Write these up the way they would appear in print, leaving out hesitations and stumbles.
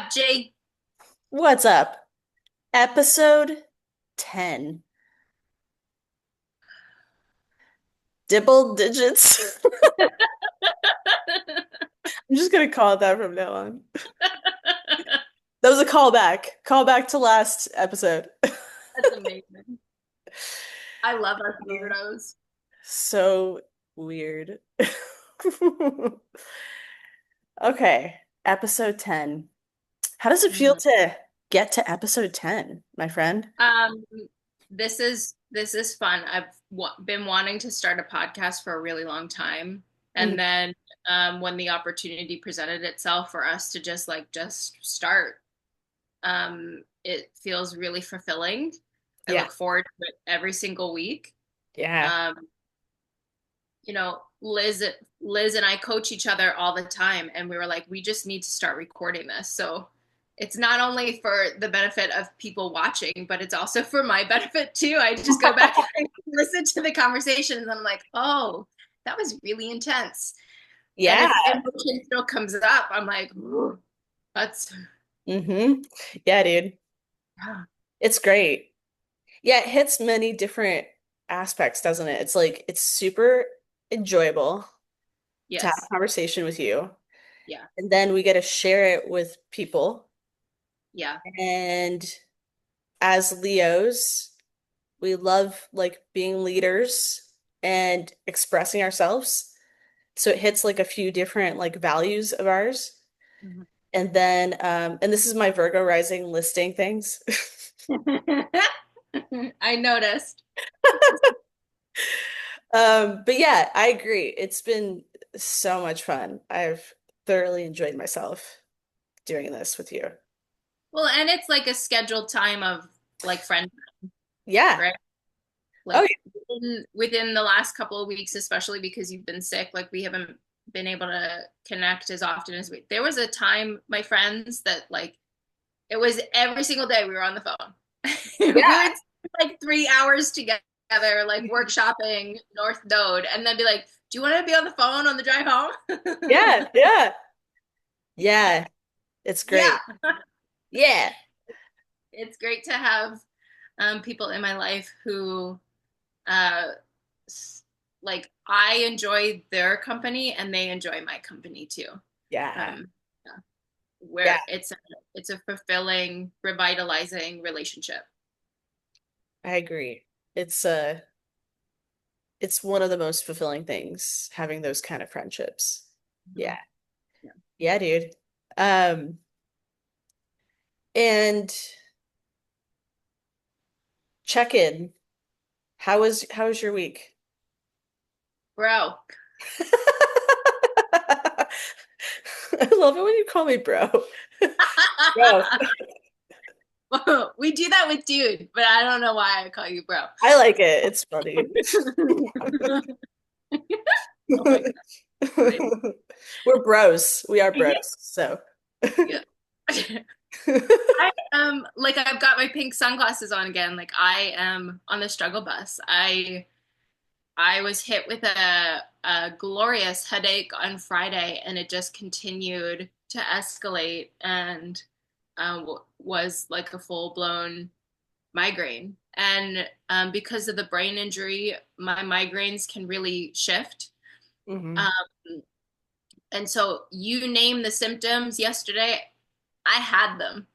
up, Jay? What's up? Episode 10. Dibble digits. I'm just gonna call it that from now on. That was a callback. Callback to last episode. That's amazing. I love us weirdos. So weird. Okay, episode 10. How does it feel Mhm. to get to episode 10, my friend? Um, this is fun. I've been wanting to start a podcast for a really long time, Mhm. and then when the opportunity presented itself for us to just start, it feels really fulfilling. I Yeah, look forward to it every single week. yeah. Um, Liz and I coach each other all the time, and we were like, we just need to start recording this. So it's not only for the benefit of people watching, but it's also for my benefit too. I just go back and listen to the conversations, and I'm like, oh, that was really intense. And Yeah. if emotion still comes up, I'm like, ooh, that's hmm Yeah, dude. yeah. It's great. Yeah, it hits many different aspects, doesn't it? It's like it's super enjoyable to have a Yes, conversation with you. yeah, And then we get to share it with people. yeah. And as Leos, we love like being leaders and expressing ourselves. So it hits like a few different like values of ours. Mhm. And then and this is my Virgo rising listing things. I noticed. But yeah, I agree. It's been so much fun. I've thoroughly enjoyed myself doing this with you. Well, and it's like a scheduled time of like friend, Yeah. right? Oh, Like within the last couple of weeks, especially because you've been sick, like we haven't been able to connect as often as we. There was a time, my friends, that like it was every single day we were on the phone. yeah. We would spend, like 3 hours together, like workshopping North Node, and then be like, "Do you want to be on the phone on the drive home?" Yeah. Yeah. Yeah. It's Yeah, great. Yeah. it's great to have people in my life who uh, like I enjoy their company and they enjoy my company too. Yeah. Um, yeah, Yeah. where it's a fulfilling, revitalizing relationship. I agree. It's one of the most fulfilling things having those kind of friendships. Mhm. Yeah. Yeah. Yeah, dude. Um, and check in. How was your week? Bro, I love it when you call me bro. Bro. we do that with dude, but I don't know why I call you bro. I like it. It's funny. Oh my God. We're bros. We are Yeah. bros. So Yeah. I like I've got my pink sunglasses on again. Like I am on the struggle bus. I was hit with a glorious headache on Friday, and it just continued to escalate and was like a full blown migraine. And because of the brain injury, my migraines can really shift. Mhm. Um, and so you name the symptoms yesterday, I had them.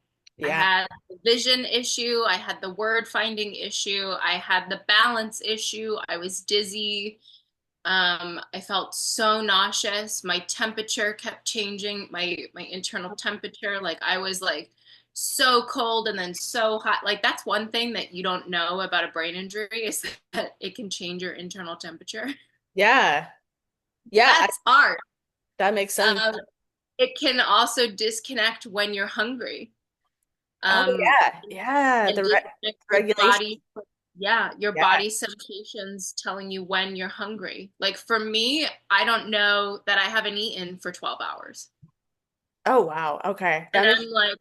I Yeah. had the vision issue. I had the word finding issue. I had the balance issue. I was dizzy. I felt so nauseous. My temperature kept changing, my internal temperature. Like I was like so cold and then so hot. Like that's one thing that you don't know about a brain injury is that it can change your internal temperature. Yeah. Yeah, That's hard. that makes sense. Um, it can also disconnect when you're hungry. Oh Um, yeah. Yeah, and the disconnect your regulation. body. Yeah, your Yeah. body sensations telling you when you're hungry. Like for me, I don't know that I haven't eaten for 12 hours. Oh wow. Okay. And That makes I'm like,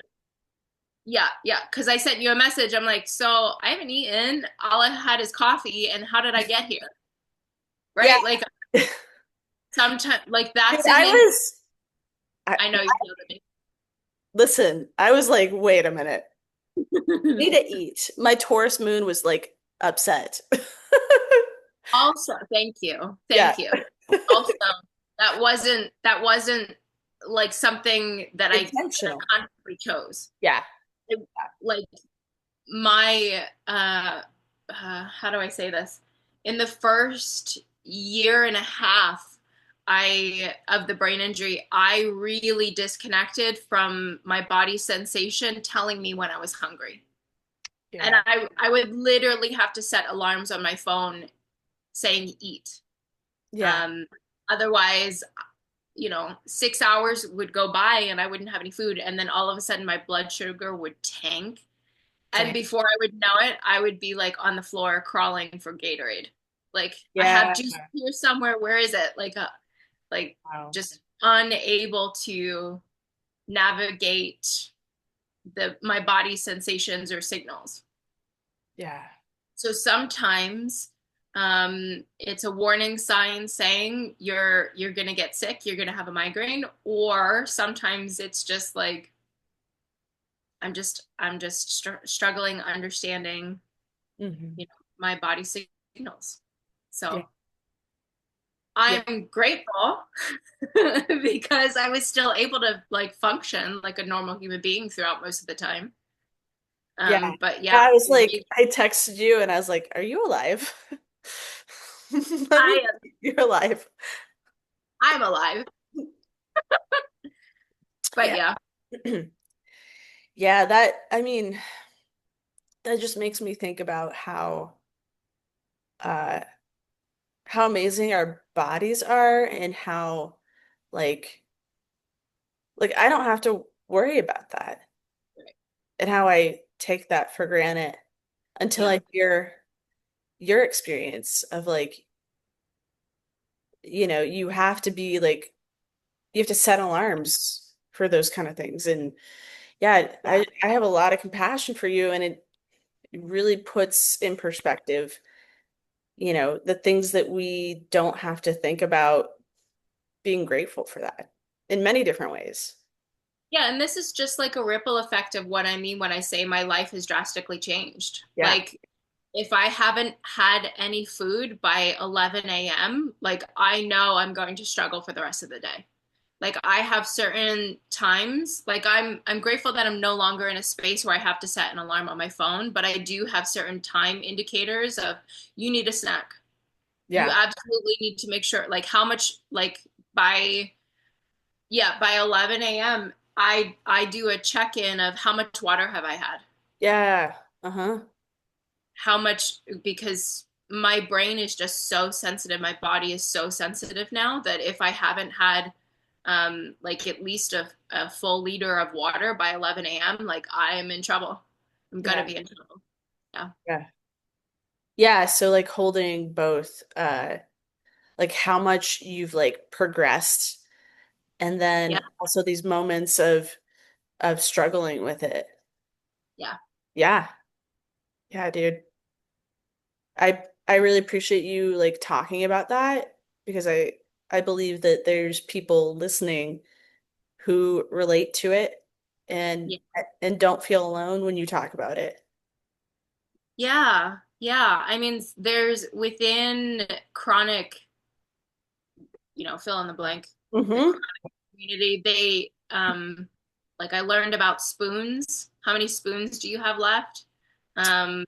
yeah, yeah, because I sent you a message. I'm like, so I haven't eaten. All I had is coffee. And how did I get here? Yeah. Right? Like sometimes, like Dude, that's an I in. was I, I know you feel me. Listen, I was like, wait a minute. I need to eat. My Taurus moon was like upset. Also, thank you. Yeah. Thank you. Also, that wasn't like something that I Intentional. consciously chose. Yeah. It, like my how do I say this? In the first year and a half I of the brain injury, I really disconnected from my body sensation telling me when I was hungry. And Yeah. I would literally have to set alarms on my phone saying eat. Yeah. Um, Otherwise, 6 hours would go by and I wouldn't have any food. And then all of a sudden my blood sugar would tank. And Dang. before I would know it, I would be like on the floor crawling for Gatorade. Like I have Yeah. juice here somewhere. Where is it? Like Wow. just unable to navigate the my body sensations or signals. Yeah. So sometimes it's a warning sign saying you're gonna get sick, you're gonna have a migraine, or sometimes it's just like I'm just struggling understanding, Hmm. my body signals. Yeah. So Yeah. I'm grateful because I was still able to like function like a normal human being throughout most of the time. Yeah. But yeah, I was like, I texted you and I was like, are you alive? Let me, I you're alive. I'm alive. But Yeah. yeah, Yeah, that, I mean, that just makes me think about uh how amazing our bodies are and how like I don't have to worry about that and how I take that for granted until yeah, I hear your experience of like, you have to be like you have to set alarms for those kind of things. And yeah, I have a lot of compassion for you and it really puts in perspective, the things that we don't have to think about being grateful for that in many different ways. yeah. And this is just like a ripple effect of what I mean when I say my life has drastically changed. Yeah. Like if I haven't had any food by 11 a.m., like I know I'm going to struggle for the rest of the day. Like I have certain times, like I'm grateful that I'm no longer in a space where I have to set an alarm on my phone, but I do have certain time indicators of you need a snack. You Yeah. absolutely need to make sure like how much like by by 11 a.m. I do a check-in of how much water have I had? Yeah. Uh-huh. How much because my brain is just so sensitive, my body is so sensitive now that if I haven't had like at least a full liter of water by 11 a.m., like I am in trouble. I'm gonna Yeah. be in trouble. Yeah. Yeah. Yeah, so like holding both like how much you've like progressed and Yeah. then also these moments of struggling with it. Yeah. Yeah. Yeah, dude. I really appreciate you like talking about that because I believe that there's people listening who relate to it and Yeah. and don't feel alone when you talk about it. Yeah. Yeah. I mean, there's within chronic, fill in the blank, the Mm-hmm. community, they like I learned about spoons. How many spoons do you have left? Um,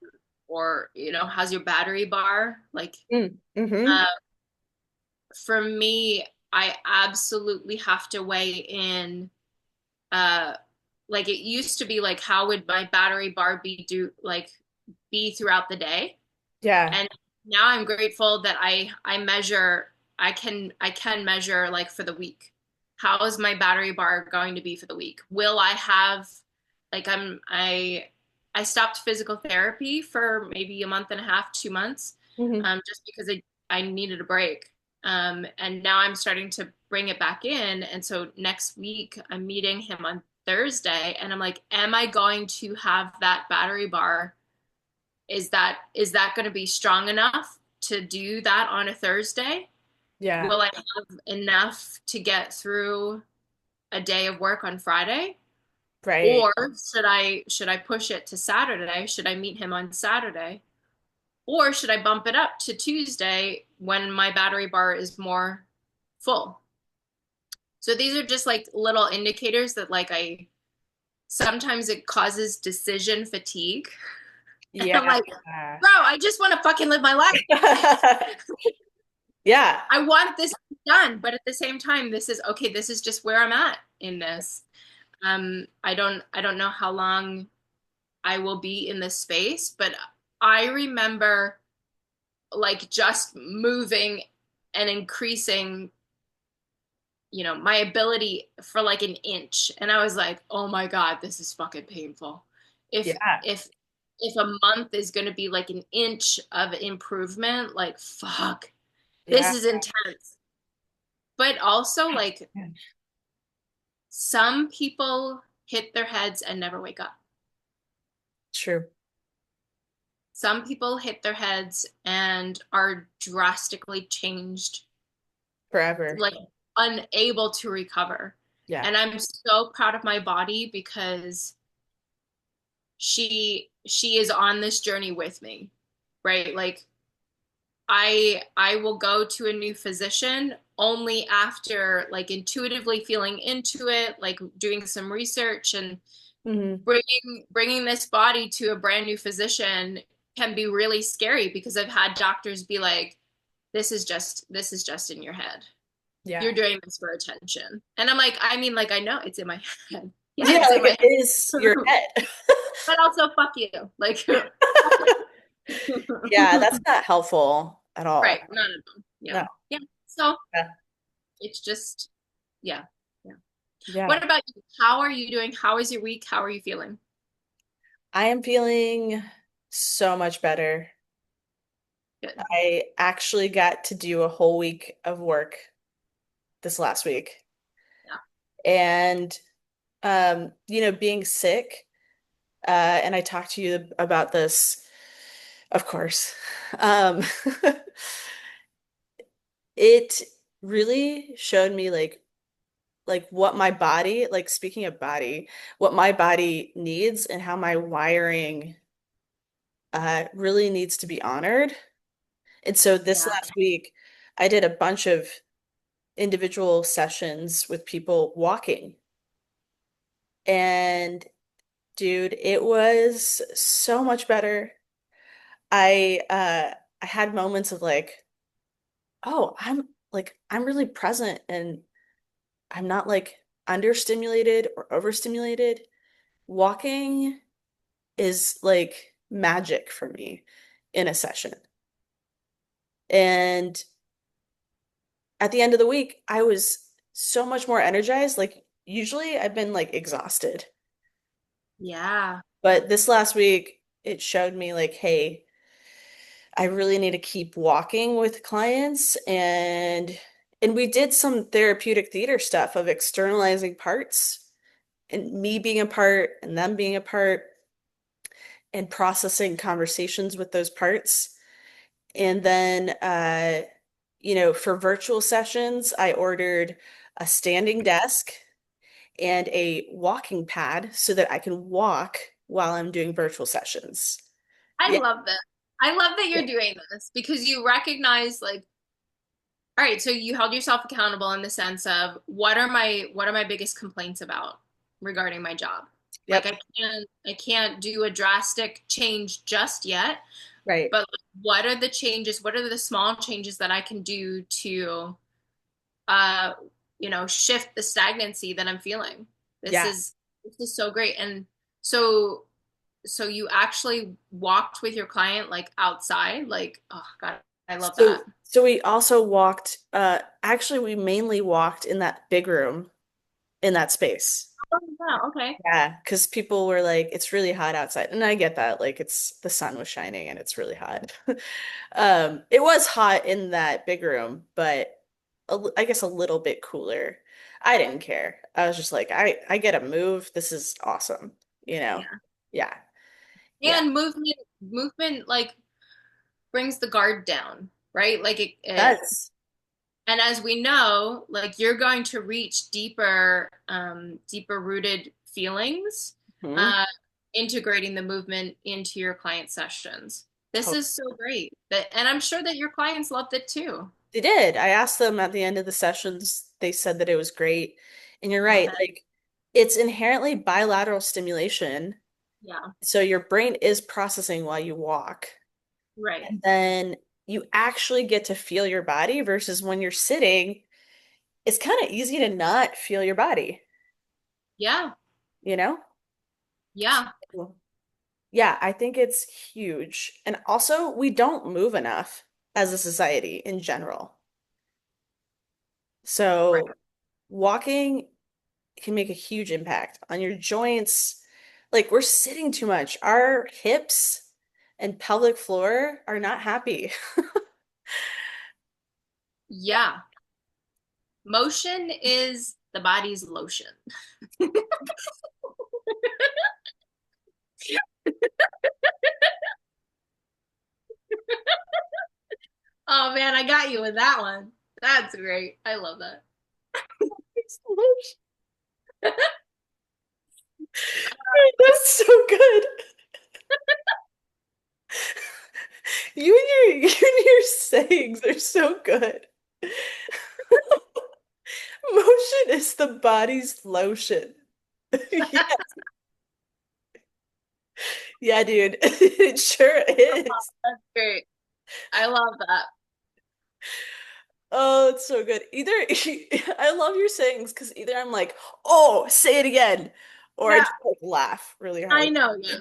or how's your battery bar? Like Mm-hmm. uh, for me, I absolutely have to weigh in. Uh, like it used to be like, how would my battery bar be throughout the day? Yeah. And now I'm grateful that I measure. I can measure like for the week. How is my battery bar going to be for the week? Will I have like I stopped physical therapy for maybe a month and a half, 2 months, Mm-hmm. just because I needed a break. And now I'm starting to bring it back in. And so next week I'm meeting him on Thursday, and I'm like, am I going to have that battery bar? Is that going to be strong enough to do that on a Thursday? Yeah. Will I have enough to get through a day of work on Friday? Right. Or should I push it to Saturday? Should I meet him on Saturday? Or should I bump it up to Tuesday when my battery bar is more full? So these are just like little indicators that like I sometimes it causes decision fatigue. And Yeah. I'm like, bro, I just want to fucking live my life. Yeah. I want this done, but at the same time, this is okay, this is just where I'm at in this. I don't know how long I will be in this space, but I remember like just moving and increasing, my ability for like an inch. And I was like, oh my God, this is fucking painful. If Yeah. if if a month is gonna be like an inch of improvement, like fuck, this Yeah. is intense. But also like some people hit their heads and never wake up. True. Some people hit their heads and are drastically changed, Forever. like unable to recover. Yeah. And I'm so proud of my body because she is on this journey with me, right? Like I will go to a new physician only after like intuitively feeling into it, like doing some research and Hmm. bringing this body to a brand new physician can be really scary because I've had doctors be like, this is just in your head. You're Yeah. doing this for attention. And I'm like, I mean, like I know it's in my head. Yeah, Yeah, it's in like my it head. is your head. But also fuck you. Like Yeah, that's not helpful at right, all. none of them. Yeah. No. Yeah. So Yeah. it's just yeah. Yeah. Yeah. What about you? How are you doing? How is your week? How are you feeling? I am feeling so much better. Good. I actually got to do a whole week of work this last week. Yeah. And being sick, and I talked to you about this, of course. Um, it really showed me like what my body, like speaking of body, what my body needs and how my wiring really needs to be honored. And so this Yeah. last week, I did a bunch of individual sessions with people walking. And dude, it was so much better. I had moments of like, oh, I'm really present and I'm not like understimulated or overstimulated. Walking is like magic for me in a session. And at the end of the week, I was so much more energized. Like usually I've been like exhausted, Yeah. but this last week it showed me like, hey, I really need to keep walking with clients and we did some therapeutic theater stuff of externalizing parts and me being a part and them being a part and processing conversations with those parts. And then for virtual sessions, I ordered a standing desk and a walking pad so that I can walk while I'm doing virtual sessions. I Yeah. love that. I love that Yeah. you're doing this because you recognize like, all right, so you held yourself accountable in the sense of what are my biggest complaints about regarding my job? Like Yep. I can't do a drastic change just yet, Right. but like, what are the changes? What are the small changes that I can do to uh shift the stagnancy that I'm feeling? This Yeah. is this is so great. And so so you actually walked with your client like outside, like oh god, I love that. So we also walked, actually we mainly walked in that big room in that space. Oh, wow, okay. Yeah, because people were like, it's really hot outside. And I get that. Like it's the sun was shining and it's really hot. It was hot in that big room, but I guess a little bit cooler. I didn't care. I was just like, I get to move. This is awesome. You know? Yeah. Yeah. Yeah. And movement like brings the guard down, right? Like it Does. And as we know, like you're going to reach deeper rooted feelings, Hmm. uh, integrating the movement into your client sessions. This is so great. And I'm sure that your clients loved it too. They did. I asked them at the end of the sessions, they said that it was great. And you're right, like it's inherently bilateral stimulation. Yeah, So your brain is processing while you walk. right. And then you actually get to feel your body versus when you're sitting, it's kind of easy to not feel your body, Yeah, you know? yeah, So, yeah, I think it's huge. And also, we don't move enough as a society in general. right. So walking can make a huge impact on your joints. Like we're sitting too much. Our hips and pelvic floor are not happy. Yeah. Motion is the body's lotion. Oh man, I got you with that one. That's great. I love that. That's so good. You and your sayings are so good. Motion is the body's lotion. Yeah, yeah, dude. It sure is. That's great. I love that. Oh, it's so good. Either I love your sayings because either I'm like, oh, say it again, or I Yeah, just like laugh really I hard. know you.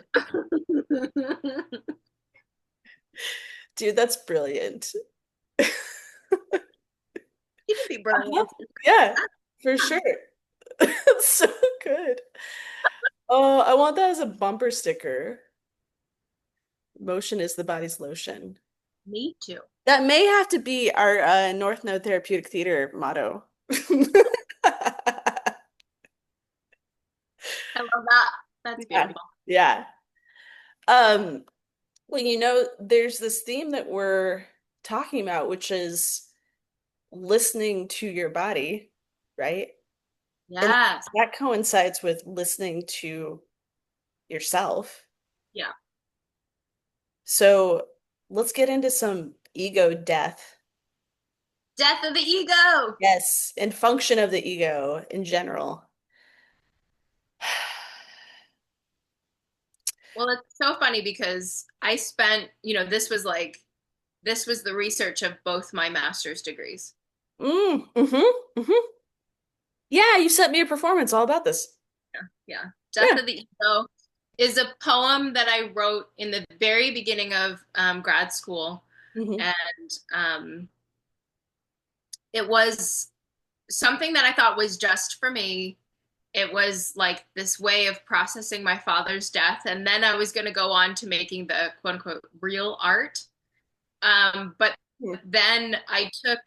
Dude, that's brilliant. You can be Uh-huh. brilliant. Yeah, for sure. That's so good. Oh, I want that as a bumper sticker. Motion is the body's lotion. Me too. That may have to be our North Node Therapeutic Theater motto. I love that. That's Yeah. beautiful. Yeah. Well, there's this theme that we're talking about, which is listening to your body, right? And Yes. that coincides with listening to yourself. Yeah. So let's get into some ego death. Death of the ego. Yes, and function of the ego in general. Well, it's so funny because I spent, this was the research of both my master's degrees. Mm. Yeah, you sent me a performance all about this. Yeah. Yeah. Death Yeah. of the ego is a poem that I wrote in the very beginning of grad school. Hmm. And it was something that I thought was just for me. It was like this way of processing my father's death. And then I was going to go on to making the quote unquote real art. But then I took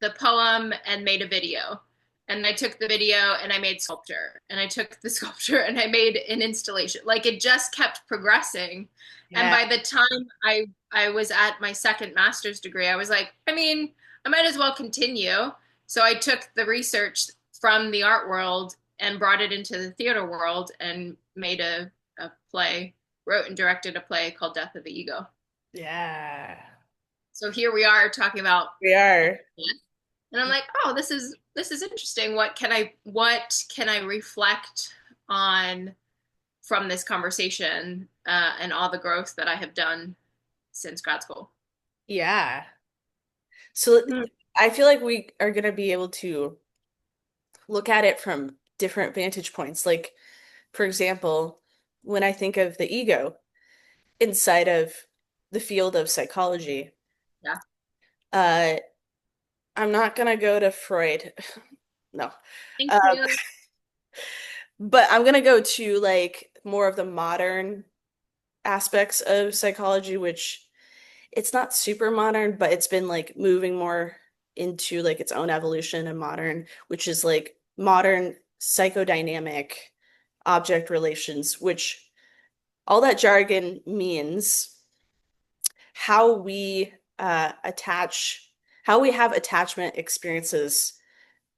the poem and made a video. And I took the video and I made sculpture. And I took the sculpture and I made an installation. Like it just kept progressing. And Yeah. by the time I was at my second master's degree, I was like, I mean, I might as well continue. So I took the research from the art world and brought it into the theater world and made a play, wrote and directed a play called Death of the Ego. Yeah. So here we are talking about, We are. and I'm like, oh, this is interesting. What can I reflect on from this conversation and all the growth that I have done since grad school? Yeah. So Hmm. I feel like we are going to be able to look at it from different vantage points. Like, for example, when I think of the ego inside of the field of psychology, Yeah. uh, I'm not going to go to Freud. No. Thank Um, you. but I'm going to go to like more of the modern aspects of psychology, which it's not super modern, but it's been like moving more into like its own evolution and modern, which is like modern psychodynamic object relations, which all that jargon means how we attach, how we have attachment experiences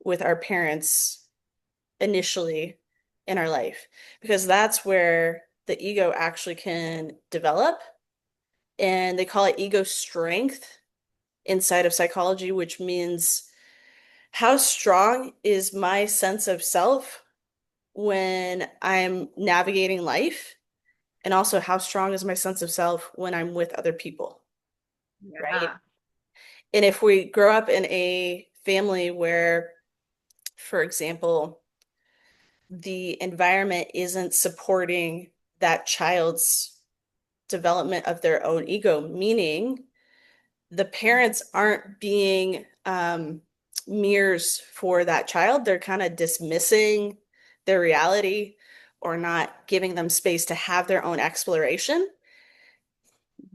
with our parents initially in our life, because that's where the ego actually can develop. And they call it ego strength inside of psychology, which means how strong is my sense of self when I'm navigating life, and also how strong is my sense of self when I'm with other people, right? Yeah. And if we grow up in a family where, for example, the environment isn't supporting that child's development of their own ego, meaning the parents aren't being mirrors for that child. They're kind of dismissing their reality or not giving them space to have their own exploration.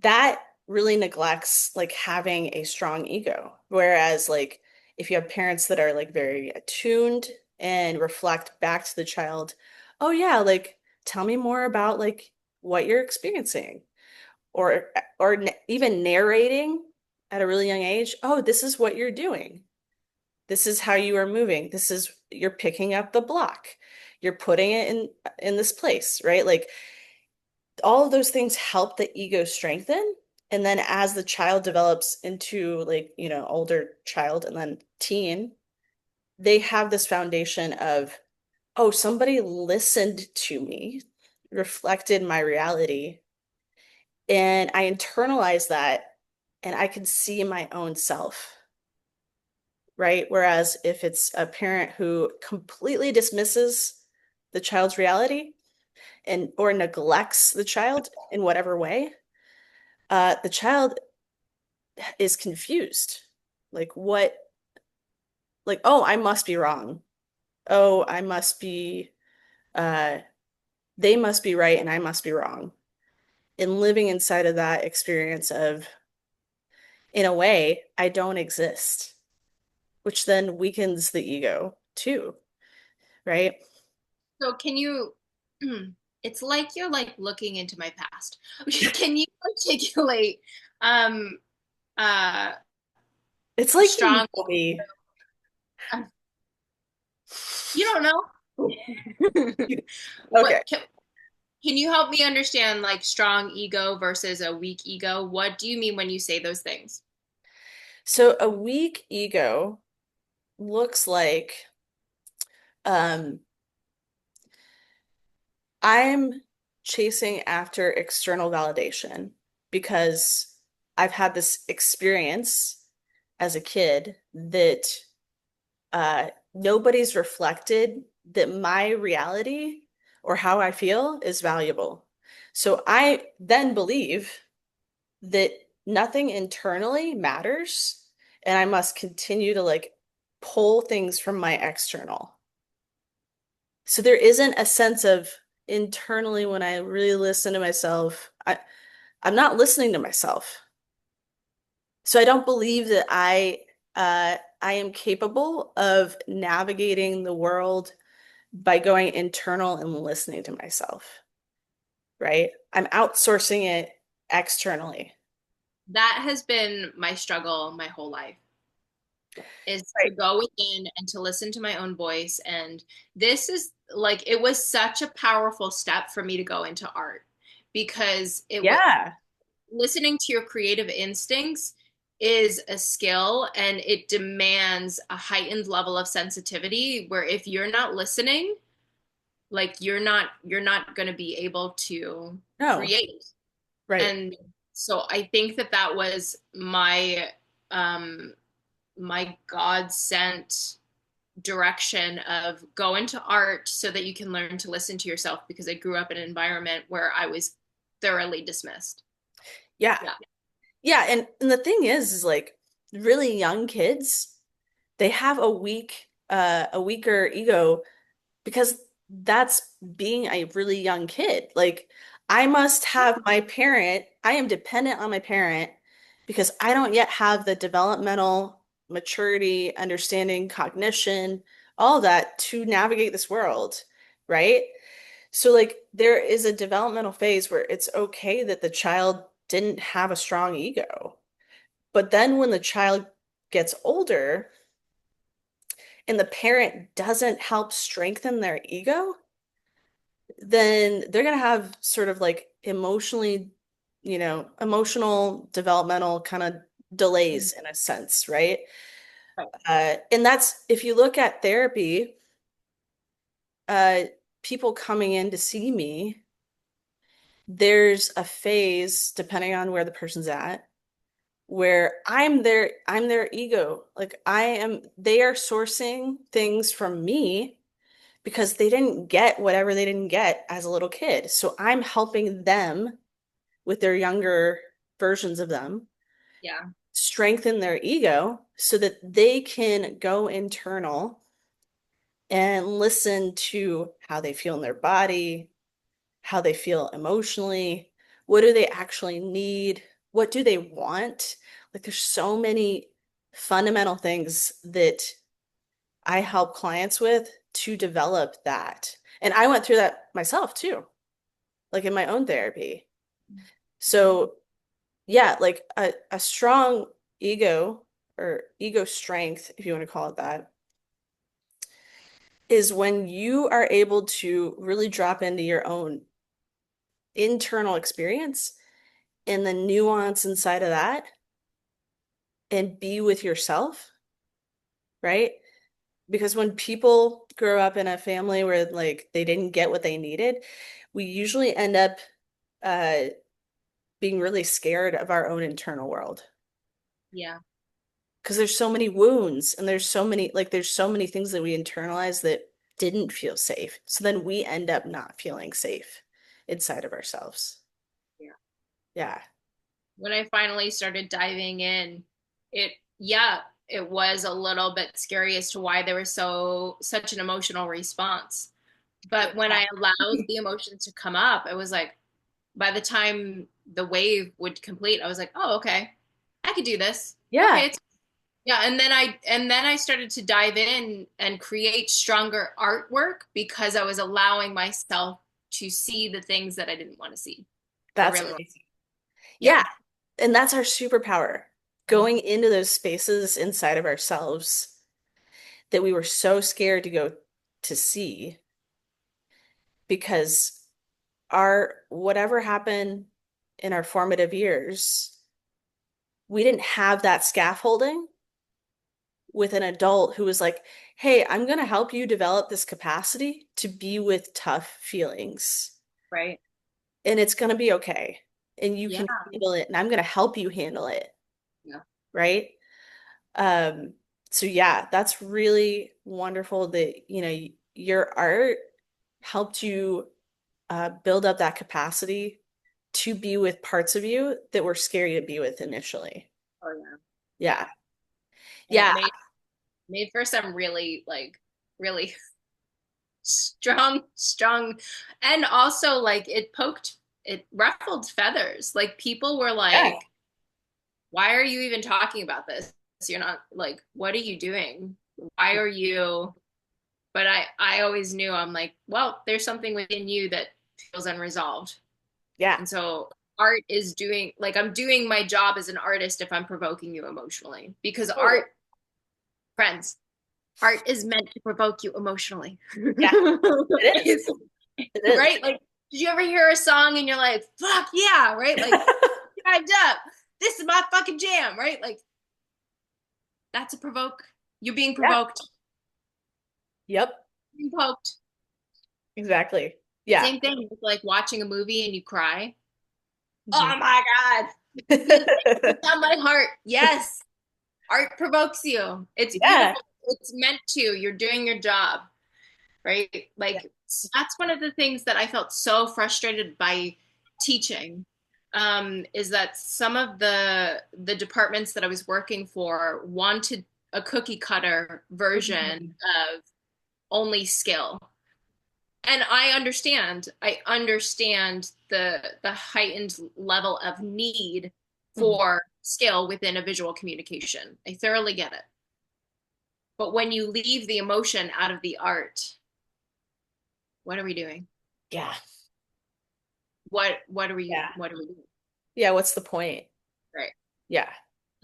That really neglects like having a strong ego. Whereas like if you have parents that are like very attuned and reflect back to the child, oh yeah, like tell me more about like what you're experiencing, or even narrating at a really young age, oh, this is what you're doing. This is how you are moving. This is you're picking up the block. You're putting it in this place, right? Like all of those things help the ego strengthen. And then as the child develops into like, older child and then teen, they have this foundation of, oh, somebody listened to me, reflected my reality, and I internalize that and I can see my own self, right? Whereas if it's a parent who completely dismisses the child's reality and or neglects the child in whatever way, the child is confused. Like what, like, oh, I must be wrong. Oh, I must be, uh, they must be right and I must be wrong. And living inside of that experience of, in a way, I don't exist, which then weakens the ego too, right? So can you, it's like you're like looking into my past. Can you articulate um uh It's like you strong, know me. um, you don't know. Okay. What can you help me understand like strong ego versus a weak ego? What do you mean when you say those things? So a weak ego looks like um I'm chasing after external validation because I've had this experience as a kid that nobody's reflected that my reality or how I feel is valuable. So I then believe that nothing internally matters and I must continue to like pull things from my external. So there isn't a sense of internally when I really listen to myself, I'm not listening to myself. So I don't believe that I am capable of navigating the world by going internal and listening to myself, right? I'm outsourcing it externally. That has been my struggle my whole life, is to Right. go within and to listen to my own voice. And this is like, it was such a powerful step for me to go into art because it was Yeah. listening to your creative instincts is a skill and it demands a heightened level of sensitivity where if you're not listening, like you're not going to be able to No. create. Right. And so I think that that was um my God sent direction of go into art so that you can learn to listen to yourself because I grew up in an environment where I was thoroughly dismissed. Yeah. Yeah. Yeah. And the thing is like really young kids, they have a weaker ego because that's being a really young kid. Like, I must have my parent, I am dependent on my parent because I don't yet have the developmental maturity, understanding, cognition, all that to navigate this world, right? So, like, there is a developmental phase where it's okay that the child didn't have a strong ego. But then when the child gets older and the parent doesn't help strengthen their ego, then they're going to have sort of like emotionally, emotional developmental kind of Mhm. delays in a sense, right? Right. And that's if you look at therapy, uh, people coming in to see me, there's a phase, depending on where the person's at, where I'm their ego. Like they are sourcing things from me because they didn't get whatever they didn't get as a little kid. So I'm helping them with their younger versions of them Yeah. strengthen their ego so that they can go internal and listen to how they feel in their body, how they feel emotionally, what do they actually need, what do they want. Like there's so many fundamental things that I help clients with to develop that. And I went through that myself too, like in my own therapy. So yeah, like a strong ego or ego strength, if you want to call it that, is when you are able to really drop into your own internal experience and the nuance inside of that and be with yourself, right? Because when people grow up in a family where like they didn't get what they needed, we usually end up uh being really scared of our own internal world Yeah. because there's so many wounds and there's so many things that we internalize that didn't feel safe. So then we end up not feeling safe inside of ourselves. Yeah. Yeah. When I finally started diving in, it, yeah, it was a little bit scary as to why there was such an emotional response. But when Yeah. I allowed the emotions to come up, it was like by the time the wave would complete, I was like, oh, okay, I could do this. Yeah. Okay, it's yeah, and then I started to dive in and create stronger artwork because I was allowing myself to see the things that I didn't want to see or That's really want. amazing. Yeah. Yeah. And that's our superpower. Going into those spaces inside of ourselves that we were so scared to go to see because our whatever happened in our formative years, we didn't have that scaffolding with an adult who was like, "Hey, I'm going to help you develop this capacity to be with tough feelings, Right. and it's going to be okay, and you Yeah. can handle it, and I'm going to help you handle it." Yeah. Right? Um, so yeah, that's really wonderful that, your art helped you build up that capacity to be with parts of you that were scary to be with initially. Oh yeah. Yeah. And it Yeah. made for some really like really strong, and also like it ruffled feathers. Like people were Yeah. like, why are you even talking about this? You're not like, what are you doing? Why are you? But I always knew, I'm like, well, there's something within you that feels unresolved. Yeah. And so art is doing, like, I'm doing my job as an artist if I'm provoking you emotionally, because Totally. friends, art is meant to provoke you emotionally. Yeah. It is. It's, It is. right? Like, did you ever hear a song and you're like, fuck yeah, right? Like, hyped up. This is my fucking jam, right? Like, that's a provoke. You're being Yeah. provoked. Yep. Being poked. Exactly. Yeah. Same thing with like watching a movie and you cry. Mhm. Oh my God. It's on my heart. Yes. Art provokes you. It's Yeah. beautiful. It's meant to. You're doing your job, right? Like Yes. that's one of the things that I felt so frustrated by teaching. Is that some of the departments that I was working for wanted a cookie cutter version Mhm. of only skill. And I understand the heightened level of need Mhm. for skill within a visual communication. I thoroughly get it. But when you leave the emotion out of the art, what are we doing? Yeah. What are we Yeah. what are we doing? Yeah. What's the point? Right. Yeah.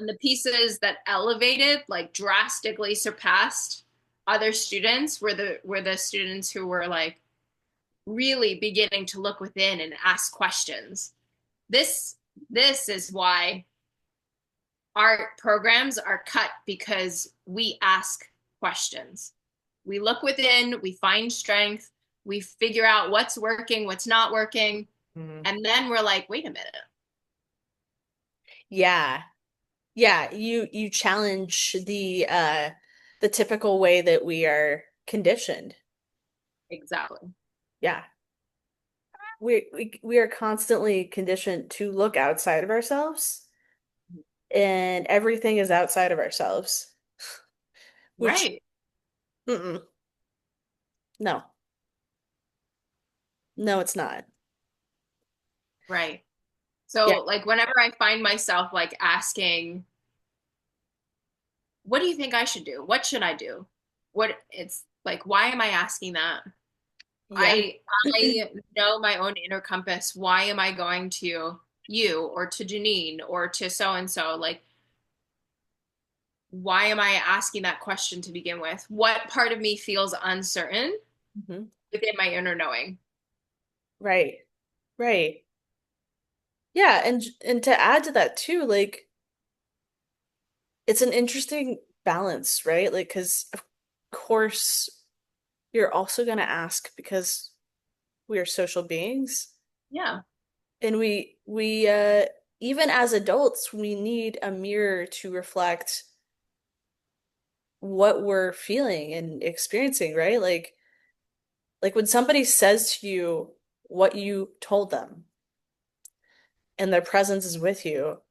And the pieces that elevated, like drastically surpassed other students, were the students who were like really beginning to look within and ask questions. This is why art programs are cut, because we ask questions. We look within, we find strength, we figure out what's working, what's not working, Mhm. and then we're like, wait a minute. Yeah. Yeah, you challenge the typical way that we are conditioned. Exactly. Yeah. We are constantly conditioned to look outside of ourselves, and everything is outside of ourselves, which Right. mm-mm, no. No, it's not. Right. Yeah. So like whenever I find myself like asking, what do you think I should do? What should I do? What it's like, why am I asking that? Yeah. I I know my own inner compass. Why am I going to you or to Janine or to so and so? Like, why am I asking that question to begin with? What part of me feels uncertain Mhm. within my inner knowing? Right. Right. Yeah, and to add to that too, like it's an interesting balance, right? Like, because of course you're also going to ask because we are social beings, Yeah. and we even as adults, we need a mirror to reflect what we're feeling and experiencing, right? Like when somebody says to you what you told them and their presence is with you,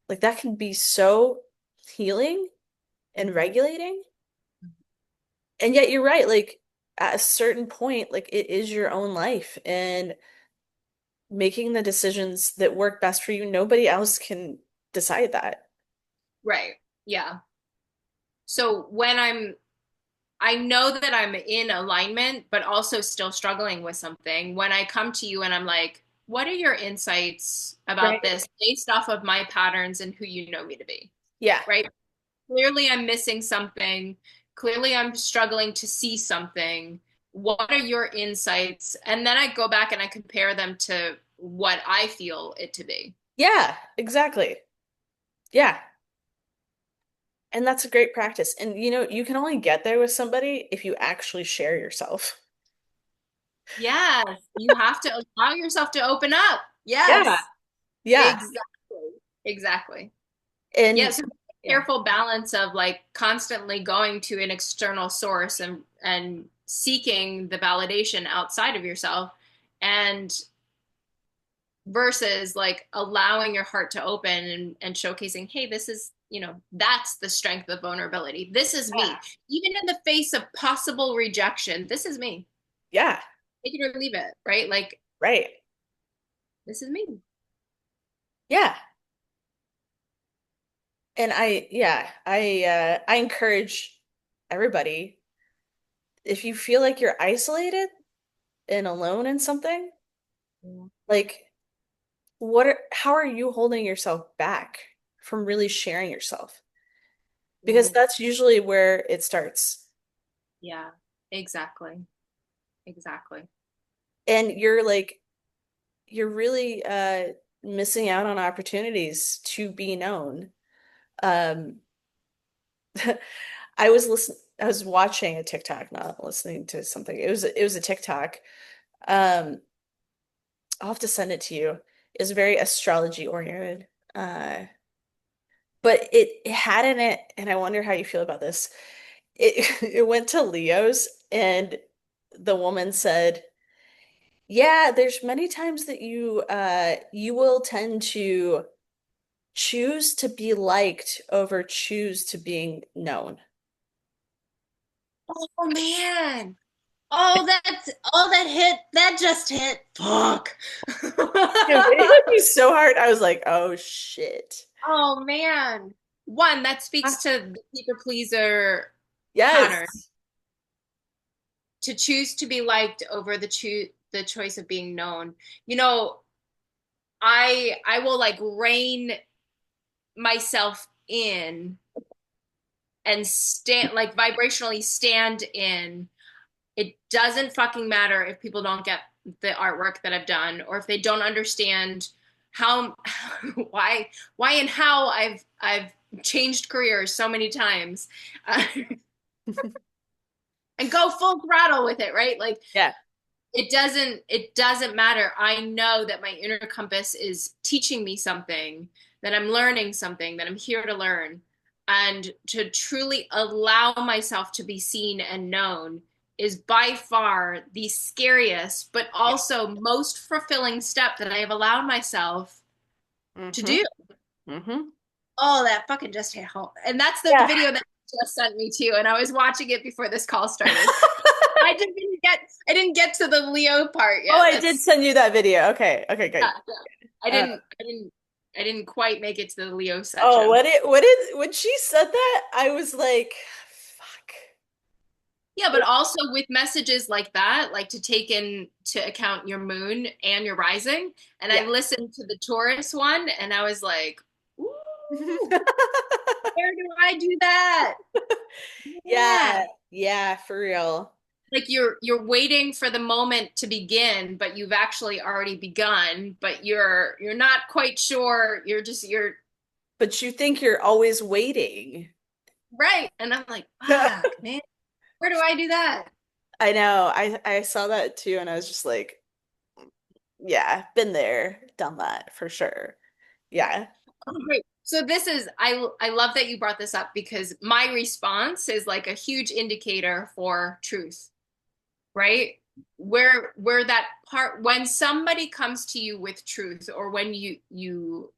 like that can be so healing and regulating. And yet you're right, like at a certain point, like it is your own life and making the decisions that work best for you. Nobody else can decide that. Right. Yeah. So I know that I'm in alignment, but also still struggling with something. When I come to you and I'm like, what are your insights about Right. this based off of my patterns and who you know me to be? Yeah. Right? Clearly, I'm missing something. Clearly, I'm struggling to see something. What are your insights? And then I go back and I compare them to what I feel it to be. Yeah, exactly. Yeah. And that's a great practice. And you can only get there with somebody if you actually share yourself. Yes, you have to allow yourself to open up. Yeah. Yes, Yeah. exactly. Exactly. Yeah, And so yeah. careful balance of like constantly going to an external source and seeking the validation outside of yourself, and versus like allowing your heart to open and showcasing, hey, this is, that's the strength of vulnerability. This is me. Even in the face of possible rejection, this is me. Yeah. Take it or leave it, right? Like, Right. this is me. Yeah. And I encourage everybody, if you feel like you're isolated and alone in something, like how are you holding yourself back from really sharing yourself? Because Ooh, that's usually where it starts. yeah, exactly. Exactly. And you're really missing out on opportunities to be known. Um I was watching a TikTok, not listening to something. It was a TikTok. Um I'll have to send it to you. It's very astrology oriented. But it had in it, and I wonder how you feel about this. It it went to Leo's, and the woman said, "Yeah, there's many times that you will tend to choose to be liked over choose to being known." Oh man. That just hit. Fuck. It hit me so hard. I was like, "Oh shit." Oh man. One, that speaks Ah, to the people pleaser pattern. yes. To choose to be liked over the choice of being known. You know, I will like rein myself in and stand, like vibrationally stand in, it doesn't fucking matter if people don't get the artwork that I've done, or if they don't understand how, why and how I've changed careers so many times, uh, and go full throttle with it, right? Like Yeah. it doesn't matter. I know that my inner compass is teaching me something, that I'm learning something, that I'm here to learn. And to truly allow myself to be seen and known is by far the scariest, but Yeah. also most fulfilling step that I have allowed myself to Mm-hmm. do. Mm-hmm. Oh, that fucking just hit home. And that's the Yeah. video that you just sent me too. And I was watching it before this call started. I didn't get to the Leo part Oh, yet. I did That's send you that video. Okay. Okay, Yeah, good. yeah. I Uh, didn't I didn't I didn't quite make it to the Leo oh, section. when she said that, I was like, fuck. Yeah, but also with messages like that, like to take into account your moon and your rising. And I Yeah. listened to the Taurus one and I was like, ooh, where do I do that? Yeah. Yeah, yeah, for real. Like you're waiting for the moment to begin, but you've actually already begun, but you're not quite sure. You're But you think you're always waiting. right. And I'm like, fuck, man, where do I do that? I know. I saw that too, and I was just like, yeah, been there, done that for sure. Yeah. Oh, great. So this is I love that you brought this up because my response is like a huge indicator for truth, right? Where that part when somebody comes to you with truth, or when you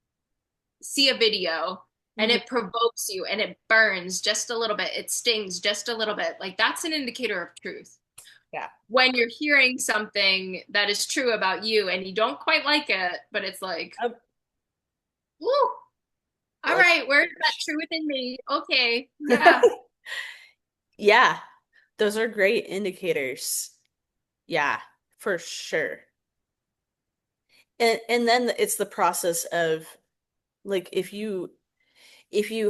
see a video and Mhm. it provokes you and it burns just a little bit, it stings just a little bit, like that's an indicator of truth. Yeah. When you're hearing something that is true about you and you don't quite like it, but it's like, Um, woo, all like, right, where's that truth in me? Okay, yeah. yeah, those are great indicators. Yeah, for sure. And then it's the process of like if you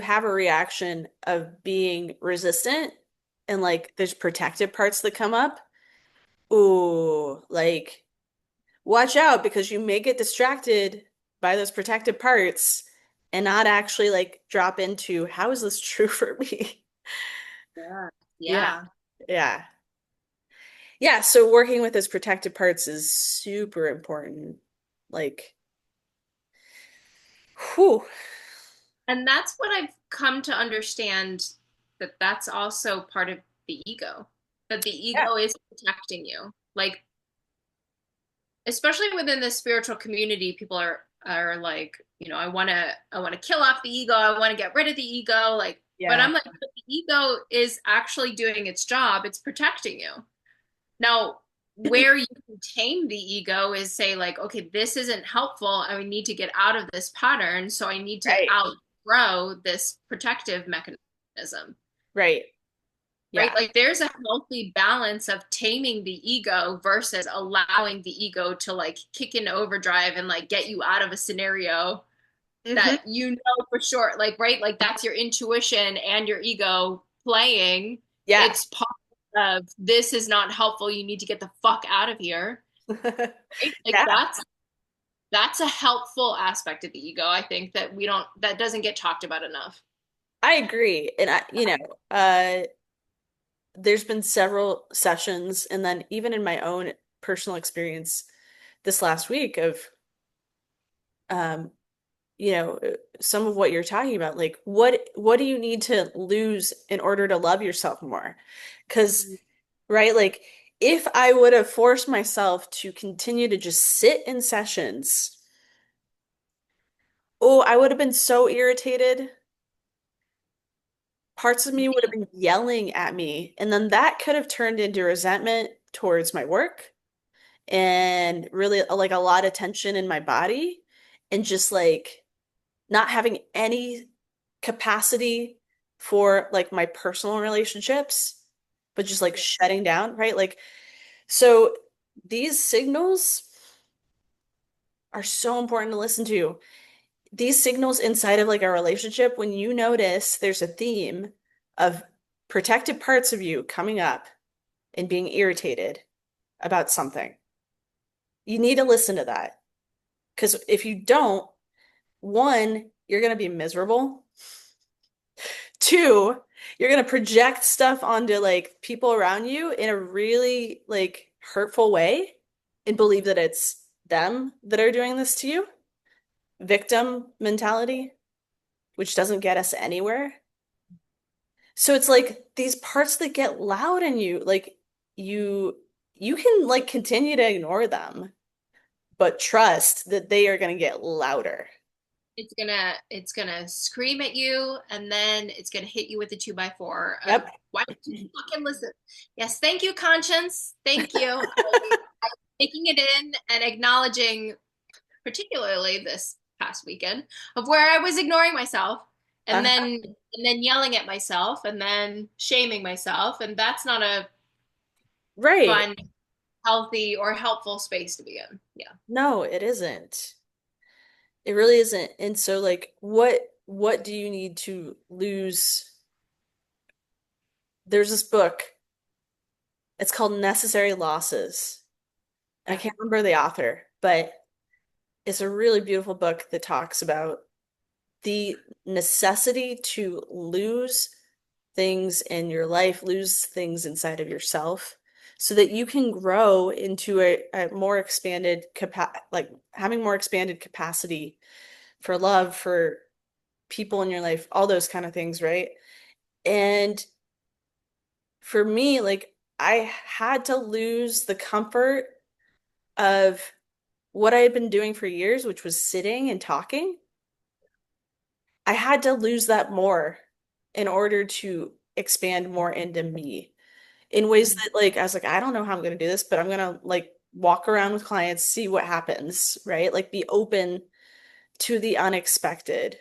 have a reaction of being resistant and like there's protective parts that come up, ooh, like watch out because you may get distracted by those protective parts and not actually like drop into how is this true for me? Yeah. Yeah. Yeah. Yeah. Yeah, so working with those protective parts is super important. Like, whew. And that's what I've come to understand, that that's also part of the ego, that the Yeah. ego is protecting you. Like, especially within the spiritual community, people are like, I want to kill off the ego. I want to get rid of the ego. Like, but Yeah. I'm like, but the ego is actually doing its job. It's protecting you. Now, where you can tame the ego is say, like, okay, this isn't helpful. I need to get out of this pattern. So I need to Right. outgrow this protective mechanism, Right. right? Yeah. Like there's a healthy balance of taming the ego versus allowing the ego to like kick in overdrive and like get you out of a scenario Hmm. that you know for sure, like, right? Like that's your intuition and your ego playing. Yeah. It's part of this is not helpful. You need to get the fuck out of here. Right? Like Yeah. that's a helpful aspect of the ego, I think, that we don't that doesn't get talked about enough. I agree. And uh there's been several sessions and then even in my own personal experience this last week of um some of what you're talking about, like what do you need to lose in order to love yourself more? Because, right, like if I would have forced myself to continue to just sit in sessions, oh, I would have been so irritated. Parts of me would have been yelling at me, and then that could have turned into resentment towards my work and really like a lot of tension in my body and just like not having any capacity for like my personal relationships, but just like Yeah. shutting down, right? Like, so these signals are so important to listen to. these signals inside of like a relationship, when you notice there's a theme of protected parts of you coming up and being irritated about something, you need to listen to that. Because if you don't, one, you're going to be miserable. Two, you're going to project stuff onto like people around you in a really like hurtful way and believe that it's them that are doing this to you. Victim mentality, which doesn't get us anywhere. So it's like these parts that get loud in you, like you you can like continue to ignore them, but trust that they are going to get louder. It's gonna scream at you, and then it's gonna hit you with a 2x4 of Yep. why don't you fucking listen? Yes, thank you, conscience. Thank you. Taking it in and acknowledging, particularly this past weekend, of where I was ignoring myself and Uh, then yelling at myself and then shaming myself, and that's not a right. fun, healthy, or helpful space to be in. Yeah. No, it isn't. It really isn't. And so like what do you need to lose? There's this book. It's called Necessary Losses. And I Yeah. can't remember the author, but it's a really beautiful book that talks about the necessity to lose things in your life, lose things inside of yourself, so that you can grow into a more expanded like having more expanded capacity for love, for people in your life, all those kind of things, right? And for me, like I had to lose the comfort of what I had been doing for years, which was sitting and talking. I had to lose that more in order to expand more into me in ways Mm. that like I was like, I don't know how I'm gonna do this, but I'm gonna like walk around with clients, see what happens, right? Like be open to the unexpected.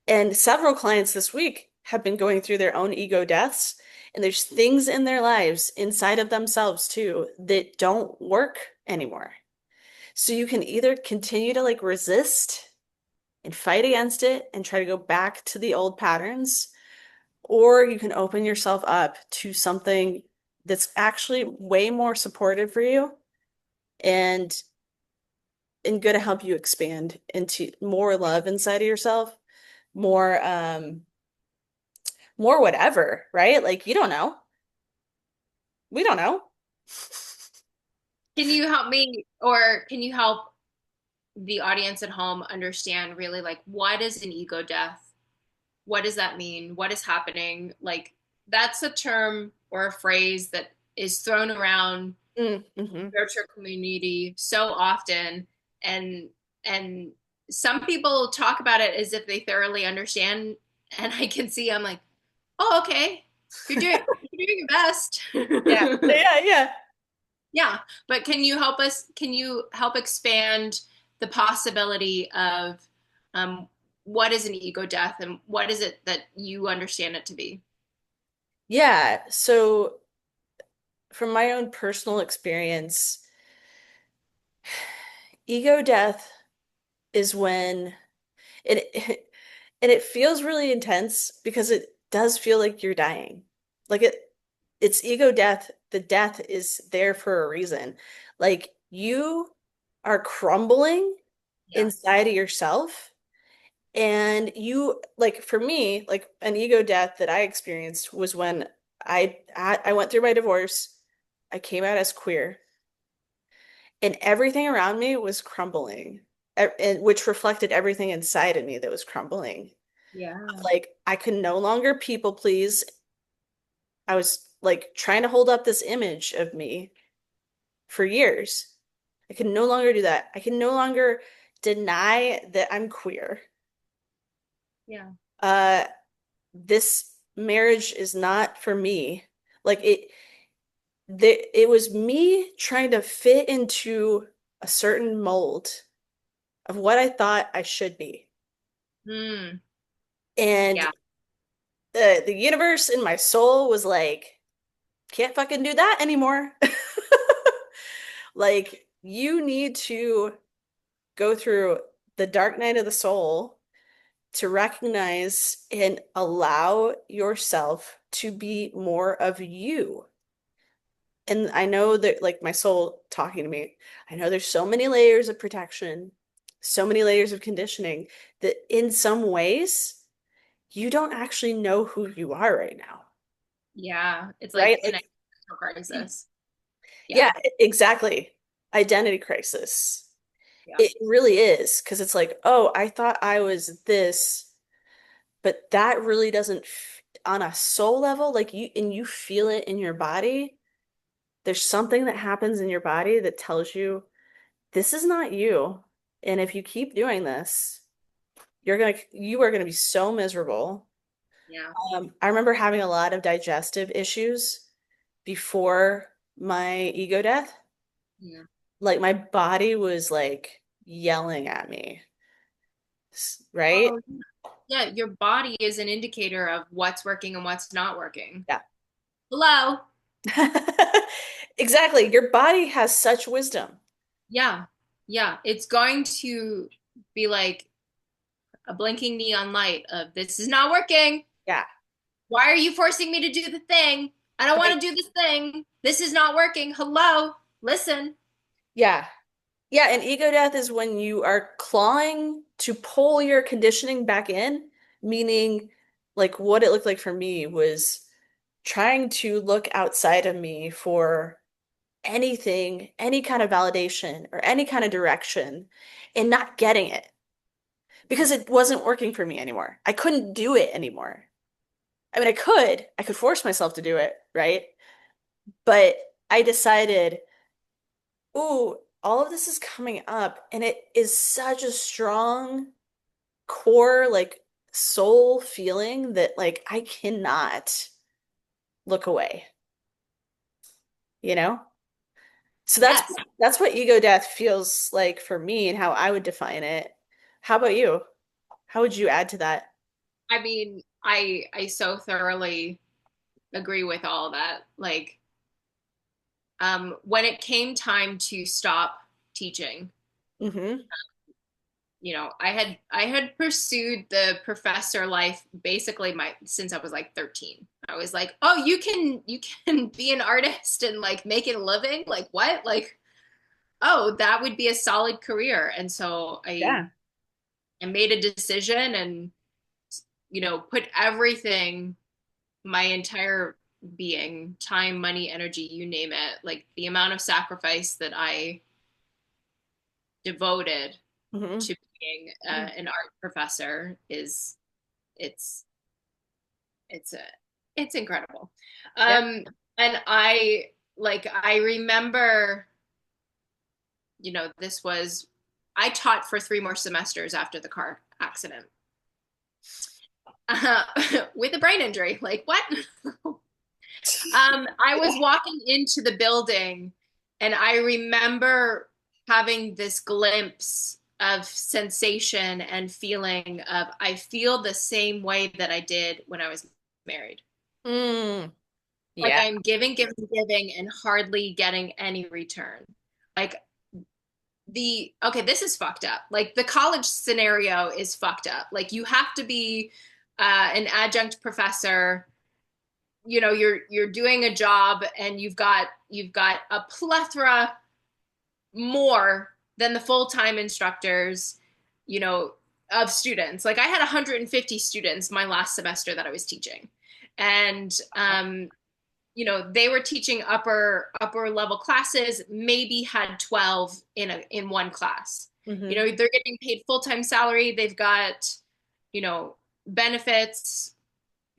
And several clients this week have been going through their own ego deaths, and there's things in their lives inside of themselves too that don't work anymore. So you can either continue to like resist and fight against it and try to go back to the old patterns, or you can open yourself up to something that's actually way more supportive for you and going to help you expand into more love inside of yourself, more more whatever, right? Like you don't know. We don't know. Can you help me, or can you help the audience at home understand really like what is an ego death? What does that mean? What is happening? Like that's a term or a phrase that is thrown around Mm-hmm. spiritual community so often, and and some people talk about it as if they thoroughly understand, and I can see I'm like, oh, okay, you're doing your best. Yeah. Yeah, yeah. Yeah, but can you help expand the possibility of um, what is an ego death and what is it that you understand it to be? Yeah. So from my own personal experience, ego death is when it and it feels really intense because it does feel like you're dying. Like it's ego death. The death is there for a reason. Like you are crumbling Yeah. inside of yourself. And you, like for me, like an ego death that I experienced was when I went through my divorce. I came out as queer, and everything around me was crumbling, which reflected everything inside of me that was crumbling. Yeah. Like I could no longer people please. I was like trying to hold up this image of me for years. I can no longer do that. I can no longer deny that I'm queer. Yeah. Uh, this marriage is not for me. Like it was me trying to fit into a certain mold of what I thought I should be. Hmm. And Yeah. the universe in my soul was like, can't fucking do that anymore. Like, you need to go through the dark night of the soul to recognize and allow yourself to be more of you. And I know that, like, my soul talking to me, I know there's so many layers of protection, so many layers of conditioning that in some ways you don't actually know who you are right now, Yeah, it's right? like an Like, existential crisis. yeah, Yeah, exactly. Identity crisis. yeah, It really is because it's like, oh, I thought I was this, but that really doesn't, on a soul level, like you feel it in your body. There's something that happens in your body that tells you this is not you. And if you keep doing this, you are gonna be so miserable. yeah, I remember having a lot of digestive issues before my ego death. yeah. Like my body was like yelling at me, right? Oh, yeah, your body is an indicator of what's working and what's not working. Yeah. Hello? Exactly. Your body has such wisdom. Yeah, yeah. It's going to be like a blinking neon light of this is not working. Yeah. Why are you forcing me to do the thing? I don't Right. want to do this thing. This is not working. Hello? Listen. Yeah. Yeah, and ego death is when you are clawing to pull your conditioning back in, meaning like what it looked like for me was trying to look outside of me for anything, any kind of validation or any kind of direction and not getting it because it wasn't working for me anymore. I couldn't do it anymore. I mean, I could force myself to do it, right? But I decided, ooh, all of this is coming up, and it is such a strong core, like soul feeling that like I cannot look away, you know? So Yes. that's what ego death feels like for me and how I would define it. How about you? How would you add to that? I mean, I so thoroughly agree with all that. Like, when it came time to stop teaching, Hmm. I had pursued the professor life basically my since I was like 13. I was like, "Oh, you can be an artist and like make it a living? Like what? Like, oh, that would be a solid career." And so Yeah. I made a decision and put everything, my entire being, time, money, energy, you name it, like the amount of sacrifice that I devoted Hmm. to being an art professor is it's it's a it's incredible. Yeah. um and I remember, this was, I taught for 3 more semesters after the car accident, uh, with a brain injury. Like what? I was walking into the building and I remember having this glimpse of sensation and feeling of I feel the same way that I did when I was married. Mm. Like Yeah. I'm giving, giving, giving and hardly getting any return. Like okay, this is fucked up. Like the college scenario is fucked up. Like you have to be an adjunct professor. You're doing a job and you've got a plethora more than the full-time instructors, you know of students. Like I had 150 students my last semester that I was teaching, and they were teaching upper level classes, maybe had 12 in one class. Hmm. They're getting paid full-time salary, they've got benefits,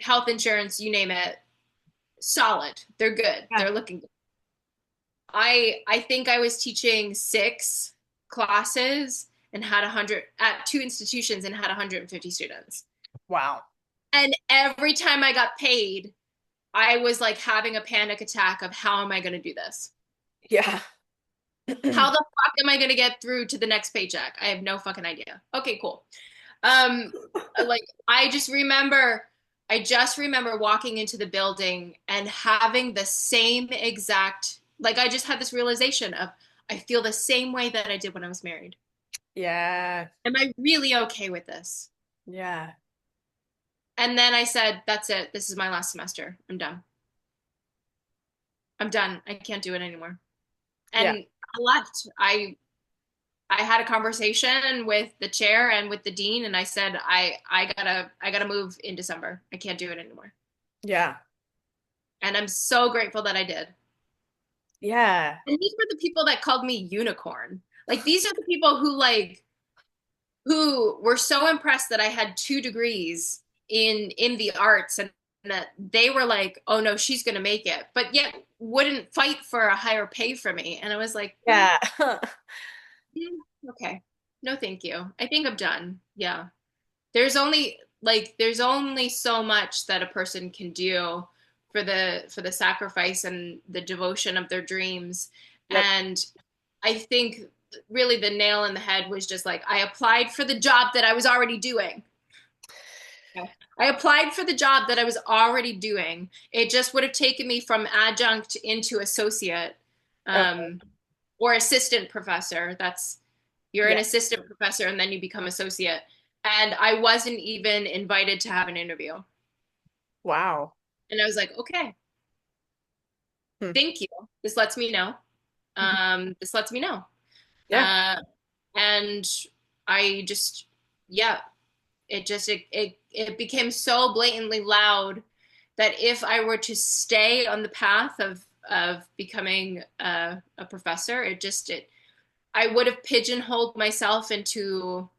health insurance, you name it, solid. They're good. Yeah. They're looking good. I think I was teaching 6 classes and had 100 at 2 institutions and had 150 students. Wow. And every time I got paid, I was like having a panic attack of how am I going to do this? Yeah. How the fuck am I going to get through to the next paycheck? I have no fucking idea. Okay, cool. Like I just remember walking into the building and having the same exact, like I just had this realization of I feel the same way that I did when I was married. Yeah. Am I really okay with this? Yeah. And then I said, that's it. This is my last semester. I'm done. I'm done. I can't do it anymore. Yeah. And I left. I had a conversation with the chair and with the dean, and I said, I gotta move in December. I can't do it anymore. Yeah. And I'm so grateful that I did. Yeah. And these were the people that called me unicorn. Like these are the people who were so impressed that I had 2 degrees in the arts, and that they were like, "Oh no, she's going to make it," but yet wouldn't fight for a higher pay for me. And I was like, Yeah. okay, no, thank you. I think I'm done. Yeah, there's only so much that a person can do for the sacrifice and the devotion of their dreams, Yep. and I think really the nail in the head was just like I applied for the job that I was already doing. Okay. I applied for the job that I was already doing. It just would have taken me from adjunct into associate, Okay. um, or assistant professor. That's you're an Yeah. assistant professor and then you become associate. And I wasn't even invited to have an interview. Wow. And I was like, okay, Hmm. thank you. This lets me know. Mhm. This lets me know. Yeah. Uh, and I just, yeah, it became so blatantly loud that if I were to stay on the path of becoming a professor, it I would have pigeonholed myself into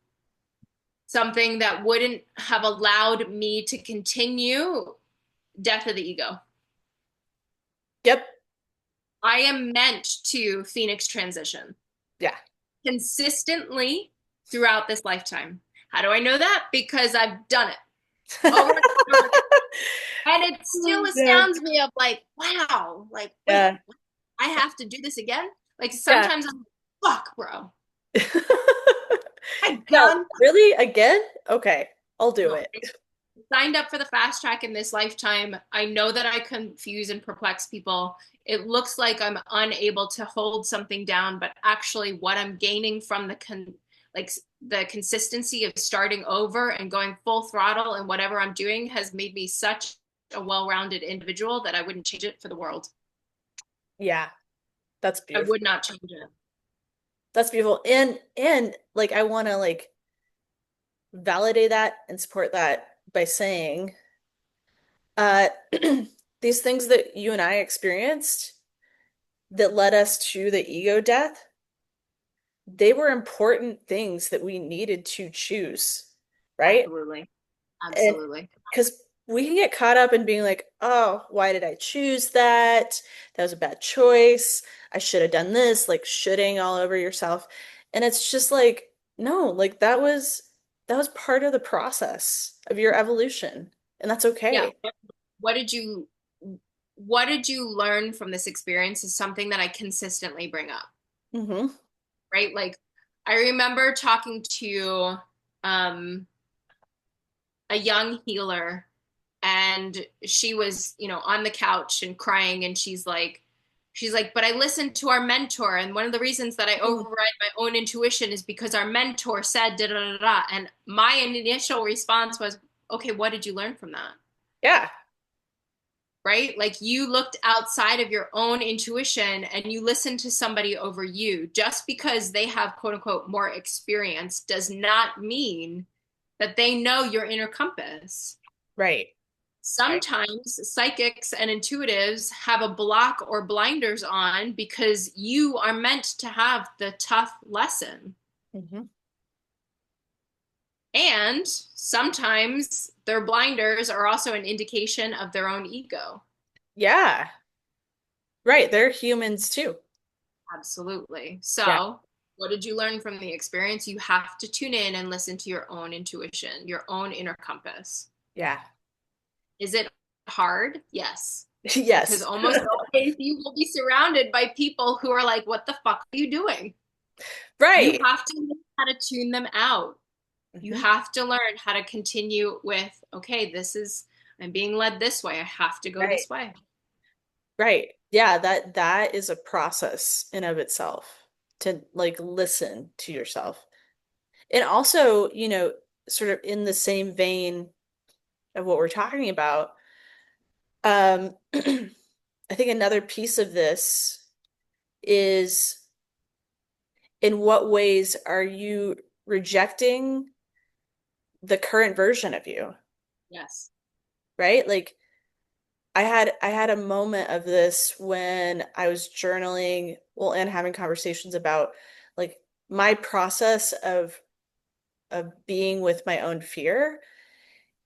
something that wouldn't have allowed me to continue death of the ego. Yep. I am meant to Phoenix transition Yeah. consistently throughout this lifetime. How do I know that? Because I've done it over and over. And it still Yeah. astounds me of like, wow, like, wait, Yeah. I have to do this again? Like Yeah. sometimes I'm like, fuck, bro. I'm Yeah. done. Really? Again? Okay. I'll do No, it. signed up for the fast track in this lifetime. I know that I confuse and perplex people. It looks like I'm unable to hold something down, but actually what I'm gaining from like the consistency of starting over and going full throttle and whatever I'm doing has made me such a well-rounded individual that I wouldn't change it for the world. Yeah. That's I beautiful. would not change it. That's beautiful. And like I want to like validate that and support that by saying uh these things that you and I experienced that led us to the ego death, they were important things that we needed to choose, right? Absolutely. And Absolutely. because we can get caught up in being like, oh, why did I choose that? That was a bad choice. I should have done this, like shitting all over yourself. And it's just like, no, like that was part of the process of your evolution. And that's Yeah. okay. What did you what did you learn from this experience is something that I consistently bring up, Hmm. right? Like I remember talking to um a young healer, and she was, on the couch and crying, and she's like, but I listened to our mentor, and one of the reasons that I override my own intuition is because our mentor said da da da da. And my initial response was, okay, what did you learn from that? Yeah. Right? Like you looked outside of your own intuition and you listened to somebody over you. Just because they have quote unquote more experience does not mean that they know your inner compass. Right. Right. Sometimes psychics and intuitives have a block or blinders on because you are meant to have the tough lesson. Hmm. And sometimes their blinders are also an indication of their own ego. Yeah. Right. They're humans too. Absolutely. Yeah. So, what did you learn from the experience? You have to tune in and listen to your own intuition, your own inner compass. Yeah. Is it hard? Yes. Because Yes. almost always you will be surrounded by people who are like, what the fuck are you doing? You Right. have to learn how to tune them out. You Hmm. have to learn how to continue with, okay, I'm being led this way. I have to go Right. this way. Right. Yeah, that is a process in of itself to like listen to yourself. And also, sort of in the same vein of what we're talking about, I think another piece of this is in what ways are you rejecting the current version of you, Yes. right? Like I had a moment of this when I was journaling, well, and having conversations about like my process of being with my own fear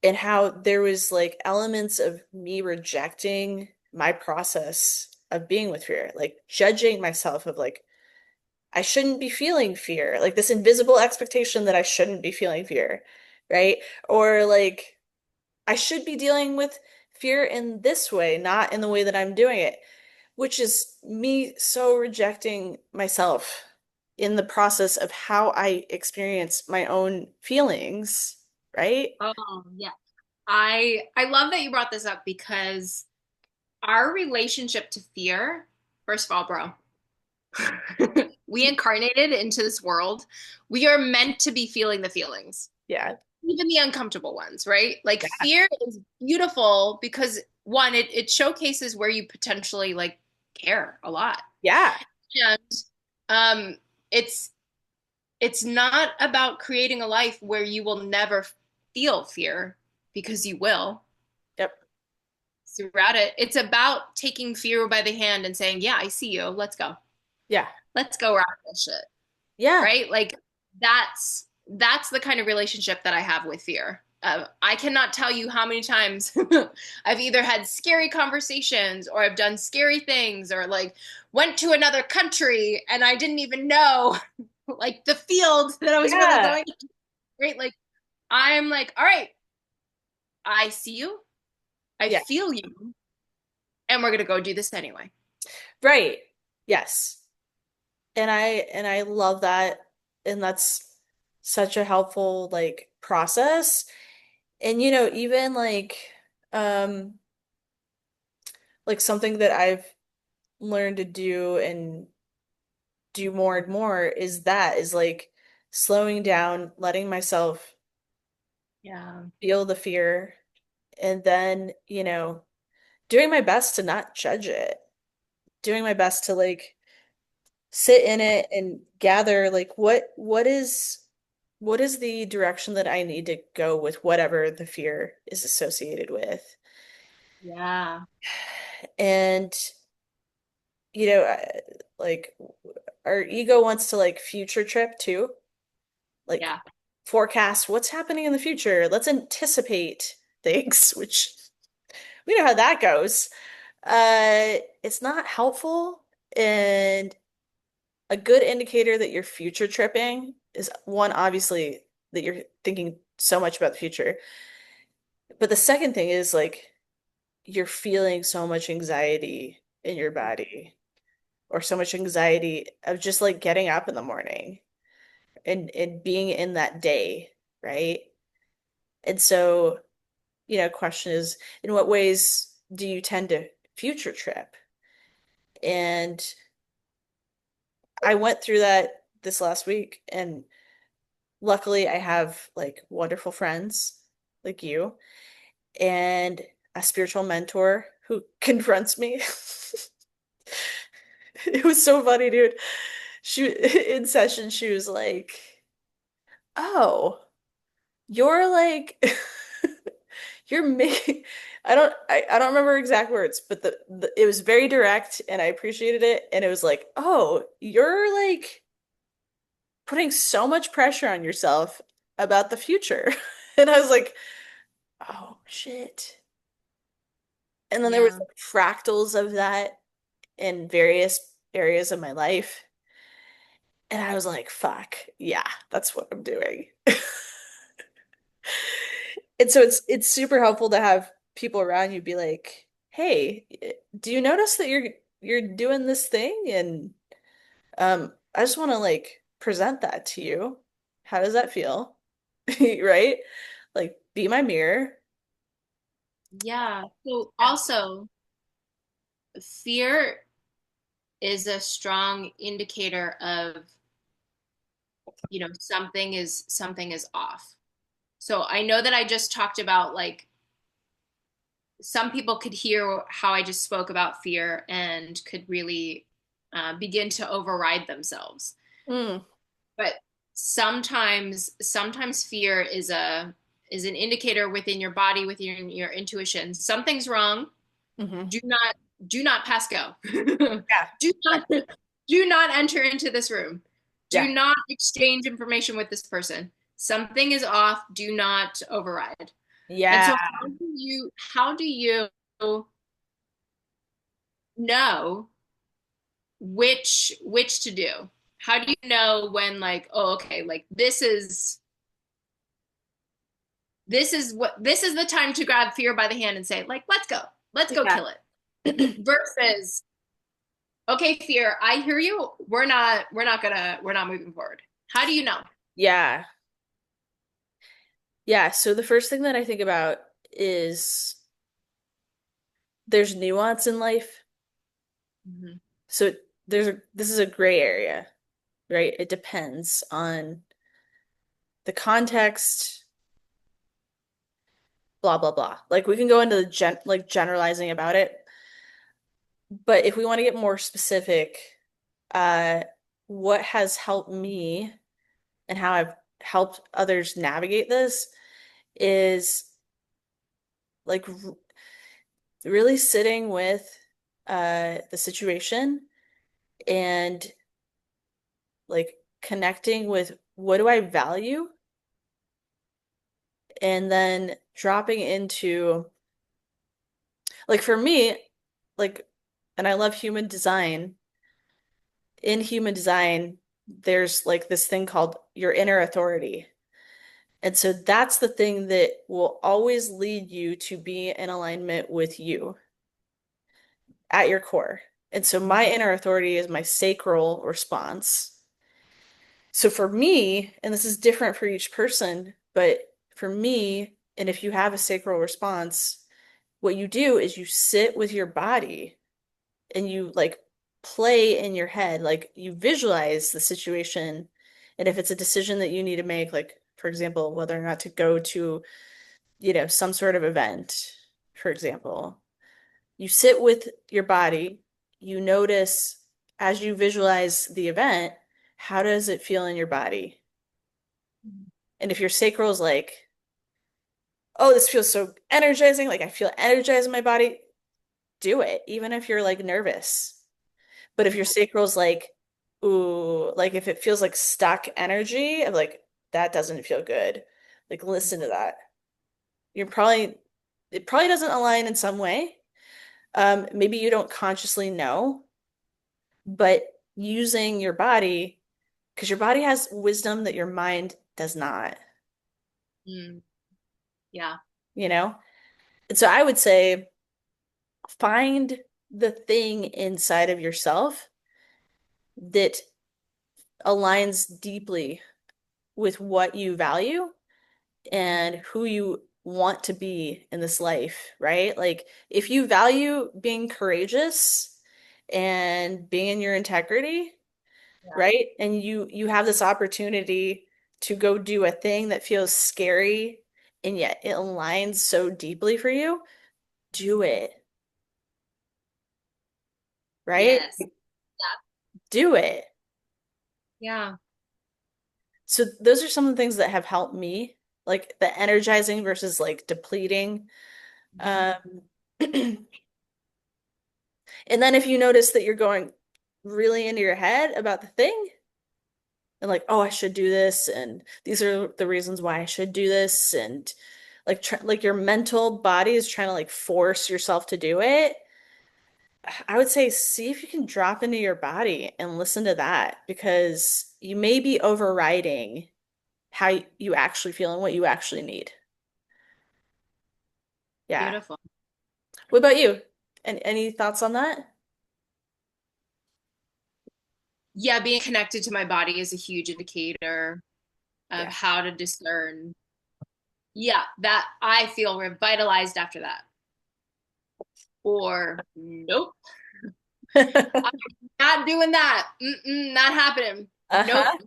and how there was like elements of me rejecting my process of being with fear, like judging myself of like I shouldn't be feeling fear, like this invisible expectation that I shouldn't be feeling fear, right? Or like I should be dealing with fear in this way, not in the way that I'm doing it, which is me so rejecting myself in the process of how I experience my own feelings, right? Oh, yeah. I love that you brought this up because our relationship to fear, first of all, bro, we incarnated into this world. We are meant to be feeling the feelings, Yeah. even the uncomfortable ones, right? Like Yeah. fear is beautiful because one, it showcases where you potentially like care a lot. Yeah. And um it's it's not about creating a life where you will never feel fear because you will Yep. throughout it. It's about taking fear by the hand and saying, "Yeah, I see you. Let's go. Yeah. Let's go rock this shit." Yeah. Right? Like that's the kind of relationship that I have with fear. I cannot tell you how many times I've either had scary conversations or I've done scary things or like went to another country and I didn't even know like the field that I was really Yeah. going to. Right? Like I'm like, all right, I see you, I Yeah. feel you, and we're gonna go do this anyway. Right. Yes. And I love that, and that's such a helpful like process. And even um like something that I've learned to do and do more and more is like slowing down, letting myself Yeah. feel the fear, and then, doing my best to not judge it, doing my best to like sit in it and gather like what is the direction that I need to go with whatever the fear is associated with. Yeah. And like our ego wants to like future trip too, like Yeah. forecast what's happening in the future. Let's anticipate things, which we know how that goes. It's not helpful, and a good indicator that you're future tripping is one, obviously, that you're thinking so much about the future. But the second thing is like you're feeling so much anxiety in your body, or so much anxiety of just like getting up in the morning and being in that day, right? And so, question is, in what ways do you tend to future trip? And I went through that this last week, and luckily I have like wonderful friends like you and a spiritual mentor who confronts me. It was so funny, dude. She in session, she was like, "Oh, you're like you're making." I don't remember exact words, but it was very direct and I appreciated it. And it was like, "Oh, you're like putting so much pressure on yourself about the future." And I was like, "Oh shit." And then there was Yeah. like fractals of that in various areas of my life. And I was like, fuck, yeah, that's what I'm doing. And so it's super helpful to have people around you be like, "Hey, do you notice that you're doing this thing?" And I just want to like present that to you. How does that feel? Right? Like be my mirror. Yeah. So also, fear is a strong indicator of something is off. So I know that I just talked about like some people could hear how I just spoke about fear and could really begin to override themselves. Mm, But sometimes fear is an indicator within your body, within your intuition. Something's wrong. hmm. Do not pass go. Yeah. do not do not enter into this room. Do Yeah. not exchange information with this person. Something is off. Do not override. And Yeah. so how do you know which to do? How do you know when like, oh, okay, like this is the time to grab fear by the hand and say, like, let's go. Let's go Yeah. kill it. Versus, okay, fear, I hear you. We're not moving forward. How do you know? Yeah. Yeah. So the first thing that I think about is there's nuance in life. Mhm. So this is a gray area, right? It depends on the context, blah blah blah. Like we can go into the generalizing about it, but if we want to get more specific, uh what has helped me and how I've helped others navigate this is like really sitting with the situation and like connecting with what do I value and then dropping into like for me like and I love human design. In human design there's like this thing called your inner authority. And so that's the thing that will always lead you to be in alignment with you at your core. And so my inner authority is my sacral response. So for me, and this is different for each person, but for me, and if you have a sacral response, what you do is you sit with your body and you like play in your head, like you visualize the situation. And if it's a decision that you need to make, like for example, whether or not to go to, some sort of event, for example, you sit with your body, you notice as you visualize the event, how does it feel in your body? And if your sacral is like, oh, this feels so energizing, like I feel energized in my body, do it, even if you're like nervous. But if your sacral's like, ooh, like if it feels like stuck energy, of like, that doesn't feel good, like listen to that. You're probably, it probably doesn't align in some way. Maybe you don't consciously know, but using your body, because your body has wisdom that your mind does not, Mm, yeah. you know? And so I would say find the thing inside of yourself that aligns deeply with what you value and who you want to be in this life, right? Like if you value being courageous and being in your integrity, Yeah. right? And you have this opportunity to go do a thing that feels scary and yet it aligns so deeply for you, do it, right? Yes. Yeah. Do it. Yeah. So those are some of the things that have helped me, like the energizing versus like depleting. Um, and then if you notice that you're going really into your head about the thing and like, oh, I should do this, and these are the reasons why I should do this, and like your mental body is trying to like force yourself to do it. I would say see if you can drop into your body and listen to that because you may be overriding how you actually feel and what you actually need. Yeah. Beautiful. What about you? Any thoughts on that? Yeah, being connected to my body is a huge indicator of Yeah. how to discern. Yeah, that I feel revitalized after that. Or nope, I'm not doing that. Mm-mm, not happening. Nope, Uh-huh.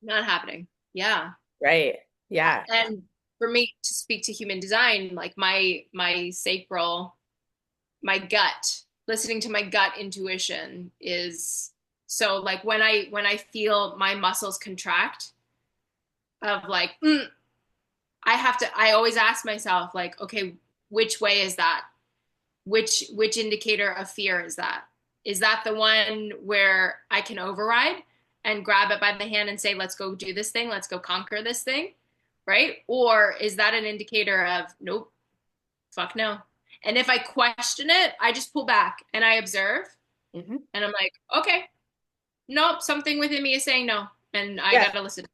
not happening. Yeah. Right. Yeah. And for me to speak to human design, like my sacral, my gut, listening to my gut intuition is so like when I feel my muscles contract of like I always ask myself like, okay, which way is that? Which indicator of fear is that? Is that the one where I can override and grab it by the hand and say, let's go do this thing, let's go conquer this thing, right? Or is that an indicator of nope, fuck no? And if I question it, I just pull back and I observe Hmm. and I'm like, okay, nope, something within me is saying no, and I Yeah. gotta listen.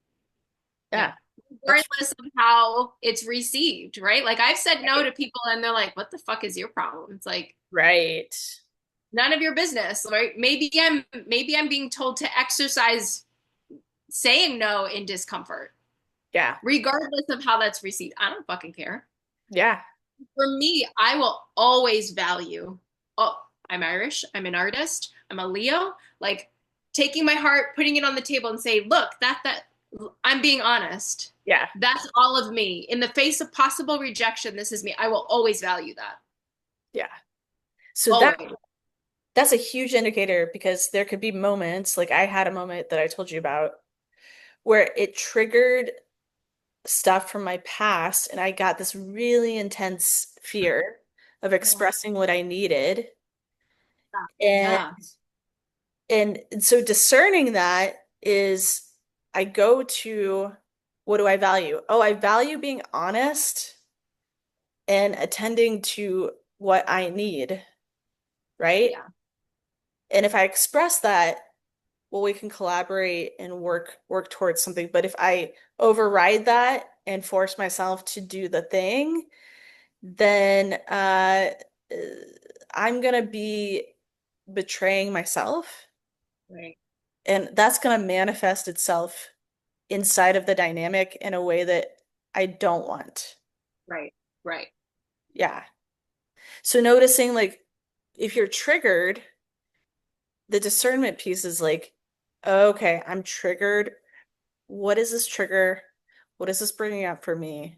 Yeah. Yeah. That's Regardless of how it's received, right? Like I've said no right. to people and they're like, what the fuck is your problem? It's like, Right. none of your business, right? Maybe I'm being told to exercise saying no in discomfort, Yeah. regardless of how that's received. I don't fucking care. Yeah. For me, I will always value, oh, I'm Irish, I'm an artist, I'm a Leo, like taking my heart, putting it on the table and say, look, that I'm being honest. Yeah. That's all of me. In the face of possible rejection, this is me. I will always value that. Yeah. So Always. that's a huge indicator because there could be moments, like I had a moment that I told you about where it triggered stuff from my past and I got this really intense fear of Yeah. expressing what I needed. And Yeah. so discerning that is I go to what do I value? Oh, I value being honest and attending to what I need, right? Yeah. And if I express that, well, we can collaborate and work towards something. But if I override that and force myself to do the thing, then uh, I'm gonna be betraying myself, Right. and that's gonna manifest itself inside of the dynamic in a way that I don't want. Right. Right. Yeah. So noticing like if you're triggered, the discernment piece is like, okay, I'm triggered. What is this trigger? What is this bringing up for me?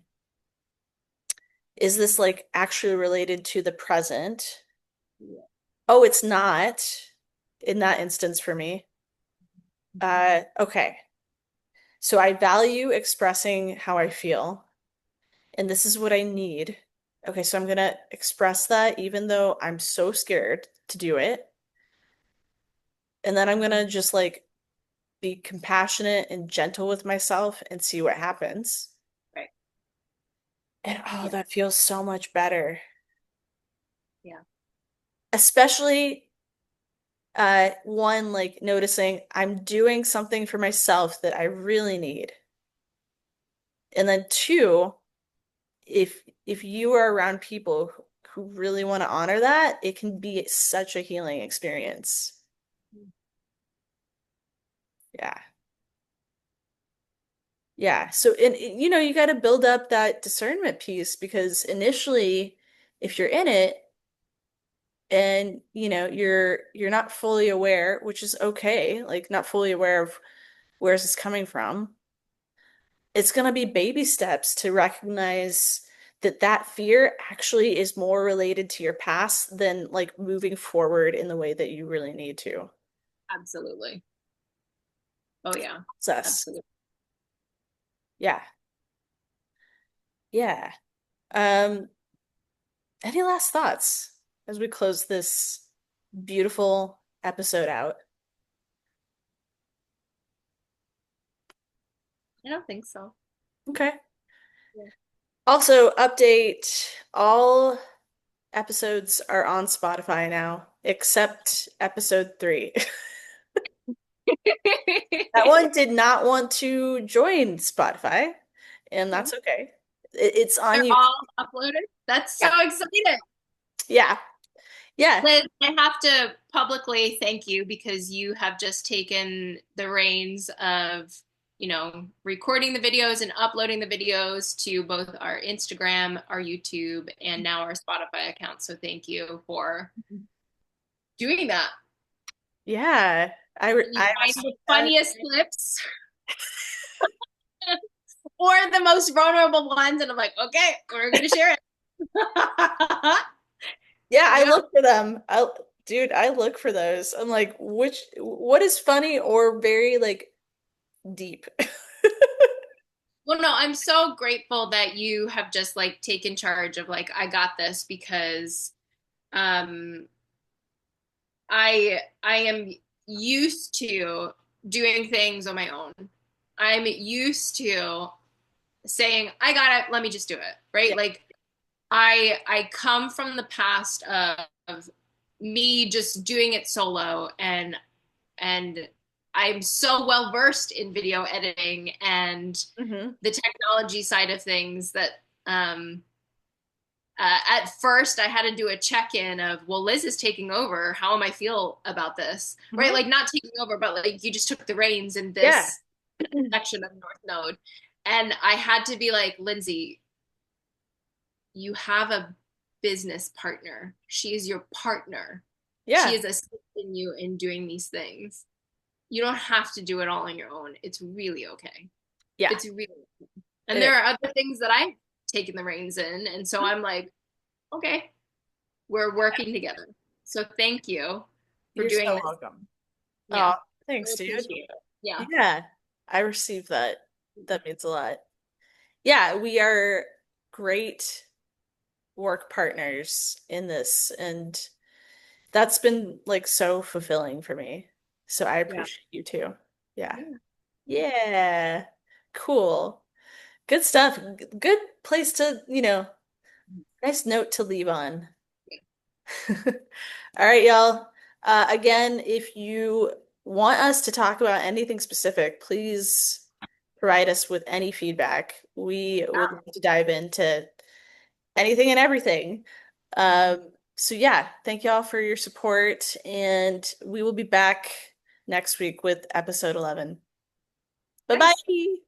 Is this like actually related to the present? Yeah. Oh, it's not in that instance for me. Okay. So I value expressing how I feel, and this is what I need. Okay, so I'm gonna express that even though I'm so scared to do it. And then I'm gonna just like be compassionate and gentle with myself and see what happens. Right. And oh, Yeah. that feels so much better. Yeah. Especially one like noticing I'm doing something for myself that I really need. And then two, if you are around people who really want to honor that, it can be such a healing experience. Yeah. Yeah. So you know, you got to build up that discernment piece because initially if you're in it and you know you're not fully aware, which is okay, like not fully aware of where is this coming from, it's going to be baby steps to recognize that that fear actually is more related to your past than like moving forward in the way that you really need to. Absolutely. Oh yeah. Process. Absolutely. Yeah. Yeah. Um, any last thoughts as we close this beautiful episode out? I don't think so. Okay. Yeah. Also, update all episodes are on Spotify now, except episode 3. That one did not want to join Spotify, and No, that's okay. It's on they're YouTube. all uploaded. That's so Yeah. exciting. Yeah. Yeah. Liz, I have to publicly thank you because you have just taken the reins of, recording the videos and uploading the videos to both our Instagram, our YouTube, and now our Spotify account. So thank you for doing that. Yeah. And you I find the respect that. funniest clips. or the most vulnerable ones, and I'm like, okay, we're gonna share it. Yeah, I Yeah. look for them. Dude, I look for those. I'm like, what is funny or very like deep? Well, no, I'm so grateful that you have just like taken charge of like I got this because um I am used to doing things on my own. I'm used to saying I got it, let me just do it, right? Yeah. Like I come from the past of me just doing it solo, and I'm so well versed in video editing and Hmm. the technology side of things that at first I had to do a check-in of, well, Liz is taking over. How am I feel about this? Right? Hmm. Like not taking over, but like you just took the reins in Yeah. this section of North Node. And I had to be like, Lindsay, you have a business partner. She is your partner. She Yeah. is assisting you in doing these things. You don't have to do it all on your own. It's really okay. Yeah. It's really, and It there are other things that I've taken the reins in. And so is. I'm like, okay, we're working together. So thank you for You're doing so this. welcome. Yeah, Oh, I thanks, dude. appreciate it. Yeah. Yeah, I received that. That means a lot. Yeah, we are great work partners in this, and that's been like so fulfilling for me. So I Yeah. appreciate you too. Yeah. Yeah. Yeah. Cool. Good stuff. Good place to, nice note to leave on. All right, y'all. Again, if you want us to talk about anything specific, please provide us with any feedback. We would love to dive into anything and everything. So yeah, thank y'all for your support, and we will be back next week with episode 11. Nice. Bye-bye.